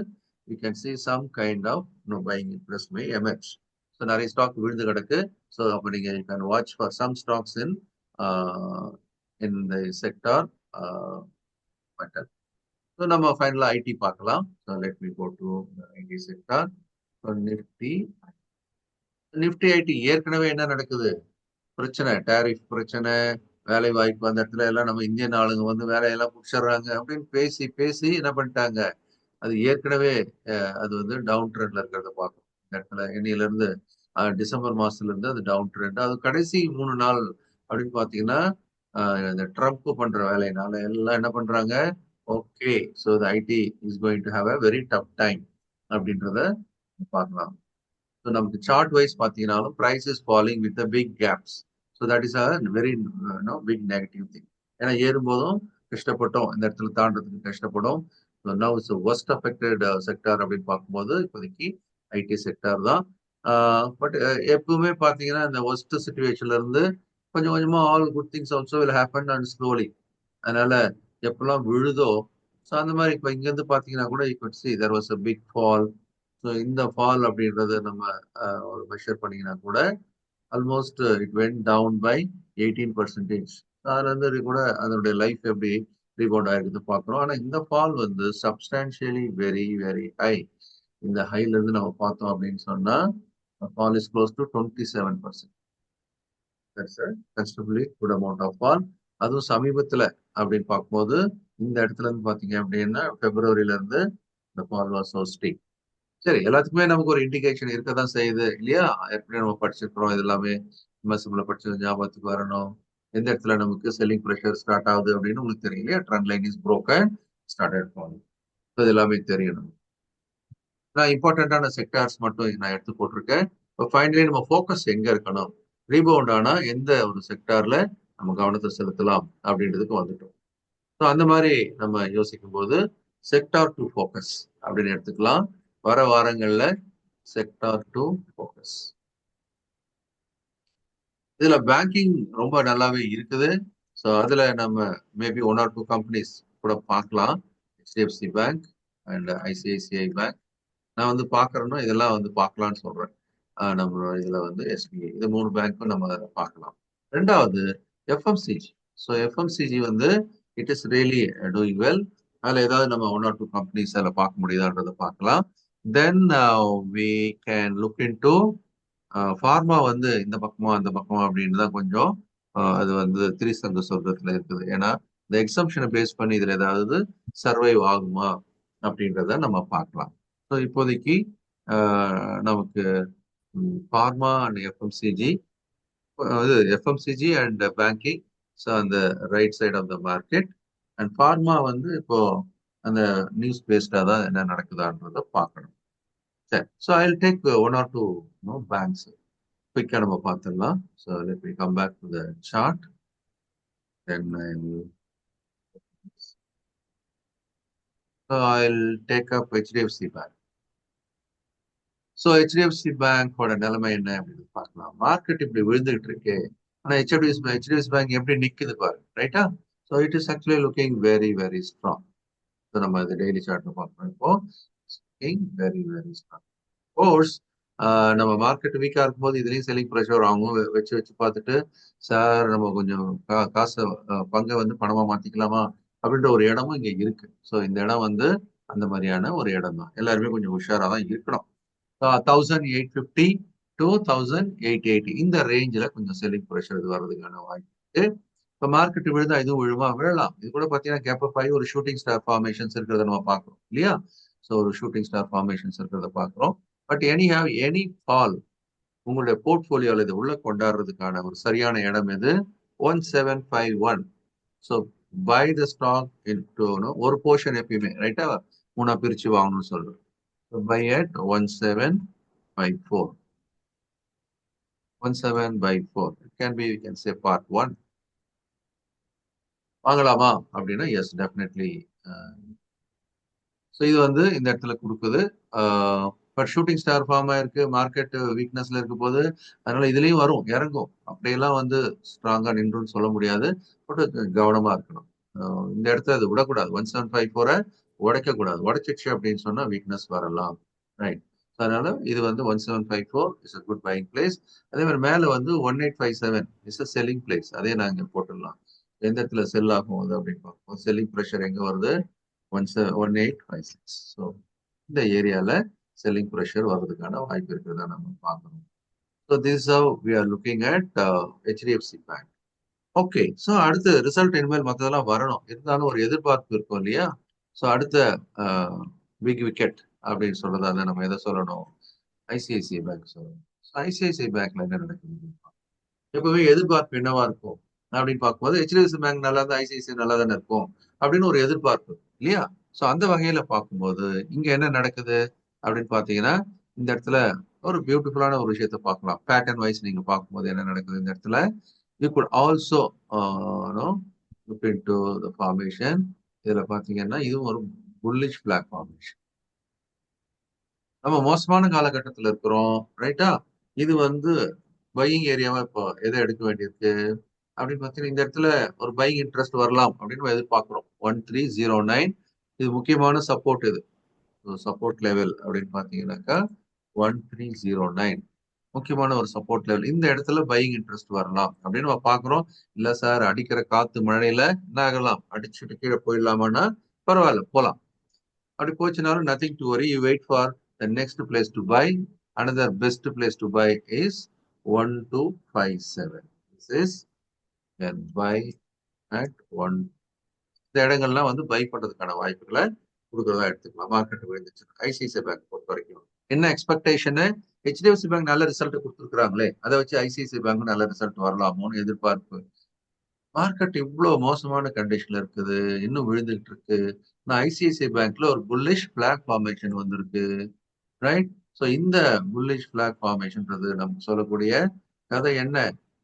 you can see some kind of buying interest may emerge. So நிறைய ஸ்டாக் விழுந்து கிடக்கு. ஸோ அப்போ நீங்க you can watch for some stocks in in the sector metal. So நம்ம ஃபைனலாக ஐடி பார்க்கலாம். So let me go to IT sector. Nifty Nifty IT ஏற்கனவே என்ன நடக்குது? பிரச்சனை, டேரிஃப் பிரச்சனை, வேலை வாய்ப்பு அந்த இடத்துல எல்லாம் நம்ம இந்தியன் ஆளுங்க வந்து வேலையெல்லாம் பிடிச்சிடுறாங்க அப்படின்னு பேசி பேசி என்ன பண்ணிட்டாங்க, அது ஏற்கனவே அது வந்து டவுன் ட்ரெண்ட்ல இருக்கிறத பார்க்கணும். இந்த இடத்துல இன்னையில இருந்து டிசம்பர் மாசத்துல இருந்து அது டவுன் ட்ரெண்ட். அது கடைசி 3 நாள் அப்படின்னு பாத்தீங்கன்னா இந்த ட்ரம்ப் பண்ற வேலையினால எல்லாம் என்ன பண்றாங்க, okay so IT is going to have a very tough time அப்படின்றத பார்க்கலாம். ஸோ நமக்கு சார்ட் வைஸ் பார்த்தீங்கன்னாலும் price is falling with big gaps. So that is a very big negative thing. ஏன்னா ஏறும்போதும் கஷ்டப்பட்டோம், இந்த இடத்துல தாண்டதுக்கு கஷ்டப்படும். Now it's worst affected sector அப்படின்னு பார்க்கும்போது இப்போதைக்கு ஐடி செக்டார் தான். பட் எப்பவுமே பார்த்தீங்கன்னா இந்த ஒஸ்ட் சுச்சுவேஷன்ல இருந்து கொஞ்சம் கொஞ்சமா all good things also will happen and slowly. அதனால எப்பெல்லாம் விழுதோ ஸோ அந்த மாதிரி இப்போ இங்கேருந்து பார்த்தீங்கன்னா கூட you could see there was a big fall. So இந்த ஃபால் அப்படின்றது நம்ம ஒரு மெஷர் பண்ணீங்கன்னா கூட almost it went down by 18%. அதுல இருந்து கூட அதனுடைய லைஃப் எப்படி ரீபவுண்ட் ஆயிருக்குது பார்க்குறோம். ஆனால் இந்த ஃபால் வந்து சப்ஸ்டான்ஷியலி வெரி வெரி ஹை. இந்த ஹைல இருந்து நம்ம பார்த்தோம் அப்படின்னு சொன்னா fall is close to 27%. That's a considerably good amount of fall. அதுவும் சமீபத்துல அப்படின்னு பார்க்கும்போது இந்த இடத்துல இருந்து பாத்தீங்க அப்படின்னா பிப்ரவரியில இருந்து இந்த ஃபால் வாஸ் சோ ஸ்டீப். சரி, எல்லாத்துக்குமே நமக்கு ஒரு இண்டிகேஷன் இருக்க தான் செய்யுது இல்லையா? ஏற்கனவே நம்ம படிச்சிருக்கிறோம். இது எல்லாமே எம்எஸ்எம்ல படிச்சது ஞாபகத்துக்கு வரணும். எந்த இடத்துல நமக்கு செல்லிங் ப்ரெஷர் ஸ்டார்ட் ஆகுது அப்படின்னு உங்களுக்கு தெரியும் இல்லையா? Trend line is broken, started falling. இது எல்லாமே தெரியணும். நான் இம்பார்ட்டன்டான செக்டார்ஸ் மட்டும் நான் எடுத்து போட்டிருக்கேன். இப்போ ஃபைனலி நம்ம ஃபோக்கஸ் எங்க இருக்கணும், ரீபவுண்ட் ஆனா எந்த ஒரு செக்டார்ல நம்ம கவனத்தை செலுத்தலாம் அப்படின்றதுக்கு வந்துட்டோம். ஸோ அந்த மாதிரி நம்ம யோசிக்கும் போது செக்டார் டு ஃபோக்கஸ் அப்படின்னு எடுத்துக்கலாம். வர வாரங்கள்ல செக்டார் டு ஃபோக்கஸ். இதுல பேங்கிங் ரொம்ப நல்லாவே இருக்குது. ஸோ அதுல நம்ம மேபி 1 or 2 கம்பெனிஸ் கூட பார்க்கலாம். HDFC bank and ICICI bank. நான் வந்து பார்க்கறேன்னா இதெல்லாம் வந்து பார்க்கலாம்னு சொல்றேன். நம்ம இதுல வந்து எஸ்பிஐ இது 3 பேங்க்கும் நம்ம அதில் பார்க்கலாம். ரெண்டாவது எஃப்எம்சிஜி. ஸோ எஃப்எம்சிஜி வந்து it is really doing well. அதில் ஏதாவது நம்ம 1 or 2 கம்பெனிஸ் அதில் பார்க்க முடியுதான்றதை பார்க்கலாம். Then we can look into pharma வந்து இந்த பக்கமா அந்த பக்கமா அப்படின்னு தான் கொஞ்சம் அது வந்து திரிசங்க சொர்க்கத்துல இருக்குது. ஏன்னா இந்த எக்ஸம்ஷனை பேஸ் பண்ணி இதுல ஏதாவது சர்வைவ் ஆகுமா அப்படின்றத நம்ம பார்க்கலாம். ஸோ இப்போதைக்கு நமக்கு ஃபார்மா அண்ட் எஃப்எம்சிஜி, இது எஃப்எம்சிஜி அண்ட் பேங்கிங். ஸோ அந்த right side of the market. And pharma வந்து இப்போ அந்த நியூஸ் பேஸ்டா தான் என்ன நடக்குதான்றத பார்க்கணும். சரி, so I will take 1 or 2 banks குயிக்கா நம்ம பார்த்துடலாம். So let me come back to the chart. Then I'll take up HDFC Bank. So HDFC பேங்கோட நிலைமை என்ன அப்படின்னு பார்க்கலாம். மார்க்கெட் இப்படி விழுந்துகிட்டு இருக்கு, ஆனா ஹெச்டிஎஃப்சி பேங்க் எப்படி நிக்குது பாருங்க, ரைட்டா? So it is actually looking very very strong. So நம்ம இது டெய்லி சார்ட்ல பார்க்கணும். இப்போ வெரி வெரி ஸ்ட்ராங். கோர்ஸ் நம்ம மார்க்கெட் வீக்கா இருக்கும்போது இதுலயும் செல்லிங் ப்ரெஷர் ஆகும். வச்சு வச்சு பார்த்துட்டு சார் நம்ம கொஞ்சம் காசை பங்கை வந்து பணமா மாத்திக்கலாமா அப்படின்ற ஒரு இடமும் இங்க இருக்கு. ஸோ இந்த இடம் வந்து அந்த மாதிரியான ஒரு இடம் தான். எல்லாருமே கொஞ்சம் உஷாரா தான் இருக்கணும். 1850 to 1880 இந்த ரேஞ்சில் கொஞ்சம் செல்லிங் ப்ரெஷர் இது வர்றதுக்கான வாய்ப்பு இருக்கு. இப்போ மார்க்கெட் விழுந்தா இதுவும் விழலாம். இது கூட பார்த்தீங்கன்னா கேப் அப் ஆகி ஒரு ஷூட்டிங் ஸ்டார் ஃபார்மேஷன்ஸ் இருக்கிறத நம்ம பார்க்குறோம் இல்லையா? ஸோ ஒரு ஷூட்டிங் ஸ்டார் ஃபார்மேஷன்ஸ் இருக்கிறத பார்க்குறோம். பட் எனி ஃபால் உங்களுடைய போர்ட்போலியோல இது உள்ள கொண்டாடுறதுக்கான ஒரு சரியான இடம் எது? 1751. ஸோ பை த ஸ்டாக் இன்டோன்னு ஒரு போர்ஷன் எப்பயுமே ரைட்டா 3 பிரிச்சு வாங்கணும்னு சொல்றேன். Buy at 1754. 1754. It can be, we can say part 1. வாங்கலாமா அப்படின்னா எஸ் டெஃபினெட்லி. ஸோ இது வந்து இந்த இடத்துல கொடுக்குது. பட் ஷூட்டிங் ஸ்டார் ஃபார்ம் ஆயிருக்கு, மார்க்கெட் வீக்னஸ்ல இருக்க போது, அதனால இதுலயும் வரும் இறங்கும். அப்படியெல்லாம் வந்து ஸ்ட்ராங்கா நின்றுன்னு சொல்ல முடியாது. பட் கவனமா இருக்கணும். இந்த இடத்த அது விடக்கூடாது. 1754 உடைக்க கூடாது. உடைச்சிச்சு அப்படின்னு சொன்னா வீக்னஸ் வரலாம். ரைட். அதனால இது வந்து 1754 is a good buying place. அதே மாதிரி மேல வந்து 1857 இஸ் அ செல்லிங் பிளேஸ். அதே நாங்க போட்டுடலாம். எந்த இடத்துல செல் ஆகும் அது அப்படின்னு பார்ப்போம். செல்லிங் ப்ரெஷர் எங்க வருது? 1856. ஸோ இந்த ஏரியால செல்லிங் ப்ரெஷர் வர்றதுக்கான வாய்ப்பு இருக்கிறதா நம்ம பார்க்கணும். So this how we are looking at HDFC bank. Okay. So அடுத்து ரிசல்ட் இனிமேல் மற்றதெல்லாம் வரணும். இருந்தாலும் ஒரு எதிர்பார்ப்பு இருக்கும் இல்லையா? ஸோ அடுத்த பிக் விக்கெட் அப்படின்னு சொல்றதா தான் நம்ம எதை சொல்லணும்? ஐசிஐசிஐ பேங்க் சொல்லணும். ஐசிஐசிஐ பேங்க்ல என்ன நடக்குது? எப்பவுமே எதிர்பார்ப்பு என்னவா இருக்கும் அப்படின்னு பார்க்கும்போது ஹெச்டிஎஃப்சி பேங்க் நல்லா இருந்தா ஐசிஐசிஐ நல்லா தானே இருக்கும் அப்படின்னு ஒரு எதிர்பார்ப்பு இல்லையா? ஸோ அந்த வகையில பார்க்கும்போது இங்க என்ன நடக்குது அப்படின்னு பார்த்தீங்கன்னா, இந்த இடத்துல ஒரு பியூட்டிஃபுல்லான ஒரு விஷயத்த பார்க்கலாம். பேட்டர்ன் வைஸ் நீங்க பார்க்கும்போது என்ன நடக்குது இந்த இடத்துல? You could also no look into the formation. இதுல பார்த்தீங்கன்னா இதுவும் ஒரு புல்லிஷ் பிளாக் ஃபார்மேஷன். நம்ம மோசமான காலகட்டத்துல இருக்கிறோம். ரைட்டா? இது வந்து பையிங் ஏரியாவா இப்போ எதை எடுக்க வேண்டியிருக்கு அப்படின்னு பார்த்தீங்கன்னா, இந்த இடத்துல ஒரு பையிங் இன்ட்ரெஸ்ட் வரலாம் அப்படின்னு நம்ம எதிர்பார்க்கிறோம். 1309 இது முக்கியமான சப்போர்ட் இது. சப்போர்ட் லெவல் அப்படின்னு பார்த்தீங்கன்னாக்கா 1309 முக்கியமான ஒரு சப்போர்ட் லெவல். இந்த இடத்துல பையிங் இன்ட்ரெஸ்ட் வரலாம் அப்படின்னு நம்ம பார்க்கிறோம். இல்ல சார் அடிக்கிற காத்து மழையில என்ன ஆகலாம்? அடிச்சுட்டு கீழே போயிடலாமான்னா பரவாயில்ல போலாம். அப்படி போச்சுனாலும் nothing to worry. You wait for the next place to buy. Another best place to buy is 1257. This is can buy at 1. இந்த இடங்கள்லாம் வந்து பை பண்றதுக்கான வாய்ப்புகளை கொடுக்கறதா எடுத்துக்கலாம். மார்க்கெட் விழுந்துச்சு. ஐசிஐசிஐ பேங்க் பொறுத்த வரைக்கும் என்ன எக்ஸ்பெக்டேஷனு? ஹெச்டிஎஃப்சி பேங்க் நல்ல ரிசல்ட் கொடுத்துருக்காங்களே, அதை வச்சு ஐசிஐசிஐ பேங்க் நல்ல ரிசல்ட் வரலாமோன்னு எதிர்பார்ப்பு. மார்க்கெட் இவ்வளவு மோசமான கண்டிஷன்ல இருக்குது, இன்னும் விழுந்துகிட்டு இருக்கு. நான் ஐசிஐசிஐ பேங்க்ல ஒரு புல்லிஷ் பிளாக் ஃபார்மேஷன் வந்திருக்கு. ரைட்? ஸோ இந்த புல்லிஷ் பிளாக் ஃபார்மேஷன்ன்றது நமக்கு சொல்லக்கூடிய கதை என்ன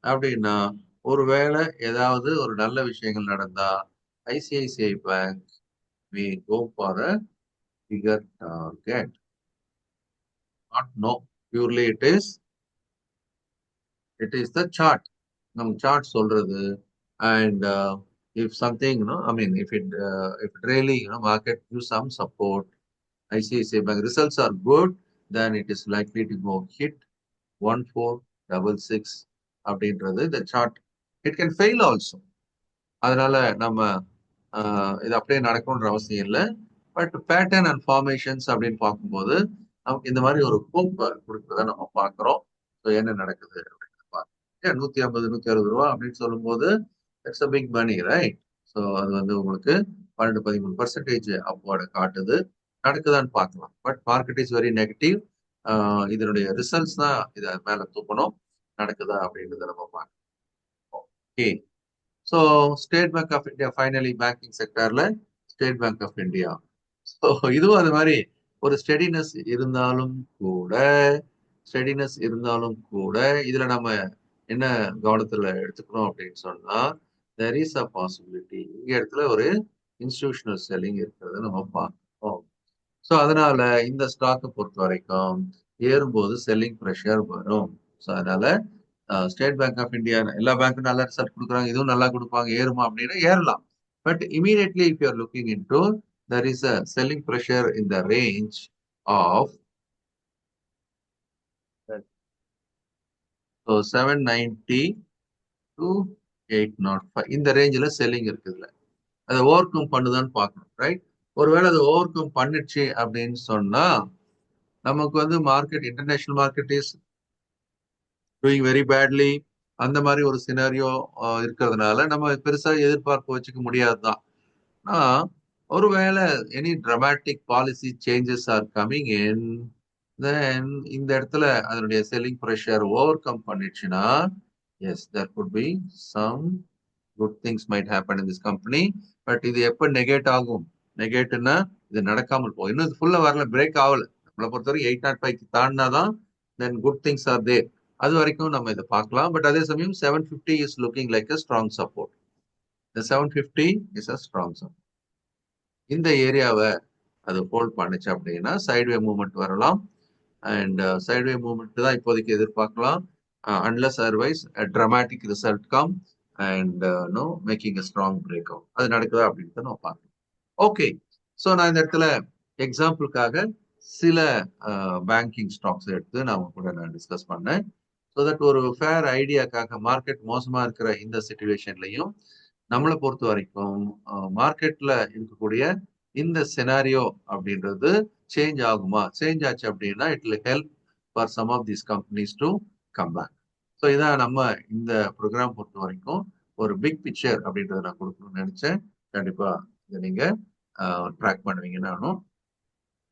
அப்படின்னா, ஒருவேளை ஏதாவது ஒரு நல்ல விஷயங்கள் நடந்தா ICICI bank may go for a bigger target. Not know. Purely it is the chart. நம்ம சார்ட் சொல்றது. And if something, I mean, if it really, market gives some support, ICICI Bank results are good, then it is likely to go hit 1466 அப்படின்றது the chart. It can fail also. அதனால நம்ம இது அப்படியே நடக்கணுன்ற அவசியம் இல்லை. But pattern and formations அப்படின்னு பார்க்கும்போது நமக்கு இந்த மாதிரி ஒரு ஹோப் கொடுக்குறத நம்ம பார்க்குறோம். ஸோ என்ன நடக்குது அப்படின்னு பார்க்கணும். 150 160 ரூபா அப்படின்னு சொல்லும்போது it's a big money, right? So அது வந்து உங்களுக்கு 12-13% அப்வார்டை காட்டுது. நடக்குதான்னு பார்க்கலாம். But market is very negative. இதனுடைய ரிசல்ட்ஸ் தான் இதை மேல தூக்கணும். நடக்குதா அப்படின்றத நம்ம பார்க்கணும். Okay. So State Bank of India finally banking செக்டர்ல State Bank of India. So இதுவும் அது மாதிரி ஒரு ஸ்டெடினஸ் இருந்தாலும் கூட இதுல நம்ம என்ன கவனத்துல எடுத்துக்கணும் அப்படின்னு சொன்னா, there is a possibility இங்க இடத்துல ஒரு இன்ஸ்டிடியூஷனல் செல்லிங் இருக்கிறத நம்ம பார்க்கணும். ஸோ அதனால இந்த ஸ்டாக்கை பொறுத்த வரைக்கும் ஏறும்போது செல்லிங் ப்ரெஷர் வரும். ஸோ அதனால ஸ்டேட் பேங்க் ஆஃப் இந்தியா எல்லா பேங்க்கும் நல்ல ரிசல்ட் கொடுக்குறாங்க, இதுவும் நல்லா கொடுப்பாங்க, ஏறுமா அப்படின்னா ஏறலாம். But immediately if you are looking into there is a selling pressure in the range of 790 to 805. இந்த ரேஞ்சில் செல்லிங் இருக்குதுல்ல, அதை ஓவர் கம் பண்ணுதான்னு பார்க்கணும். ரைட்? ஒருவேளை அதை ஓவர் கம் பண்ணிடுச்சு அப்படின்னு சொன்னா நமக்கு வந்து market international market is doing very badly. அந்த மாதிரி ஒரு சினாரியோ இருக்கிறதுனால நம்ம பெருசா எதிர்பார்ப்பு வச்சுக்க முடியாதுதான். ஒருவேளை any dramatic policy changes are coming in, then இந்த இடத்துல அதனுடைய செல்லிங் ப்ரெஷர் ஓவர் கம் பண்ணிடுச்சுன்னா yes there could be some good things might happen in this company. But இது எப்ப நெகேட் ஆகும்? நெகேட்னா இது நடக்காமல் போகும். இன்னும் இது ஃபுல்லா வரல, பிரேக் ஆகல. நம்மளை பொறுத்தவரைக்கும் 805 தாண்டினாதான் then good things are there. அது வரைக்கும் நம்ம இதை பார்க்கலாம். பட் அதே சமயம் 750 is looking like a strong support. இந்த 750 இஸ் அ ஸ்ட்ராங் சப்போர்ட். இந்த ஏரியாவை அது ஹோல்ட் பண்ணுச்சு அப்படின்னா சைட்வே மூவ்மெண்ட் வரலாம். அண்ட் சைட்வே மூவ்மெண்ட் தான் இப்போதைக்கு எதிர்பார்க்கலாம். Unless otherwise dramatic result come and no making a strong break out. அது நடக்குதா அப்படின்னு நம்ம பார்க்கலாம். ஓகே. ஸோ நான் இந்த இடத்துல எக்ஸாம்பிளுக்காக சில பேங்கிங் ஸ்டாக்ஸ் எடுத்து நான் கூட நான் டிஸ்கஸ் பண்ணேன். ஸோ தட் ஒரு ஃபேர் ஐடியாக்காக மார்க்கெட் மோசமா இருக்கிற இந்த சிச்சுவேஷன்லையும் நம்மளை பொறுத்த வரைக்கும் மார்க்கெட்ல இருக்கக்கூடிய இந்த செனாரியோ அப்படின்றது சேஞ்ச் ஆகுமா? சேஞ்ச் ஆச்சு அப்படின்னா it will help for some of these companies to come back. So இதான் நம்ம இந்த ப்ரோக்ராம் பொறுத்த வரைக்கும் ஒரு பிக் பிக்சர் அப்படின்றத நான் கொடுக்கணும்னு நினைச்சேன். கண்டிப்பா இதை நீங்க ட்ராக் பண்ணுவீங்கன்னு நானும்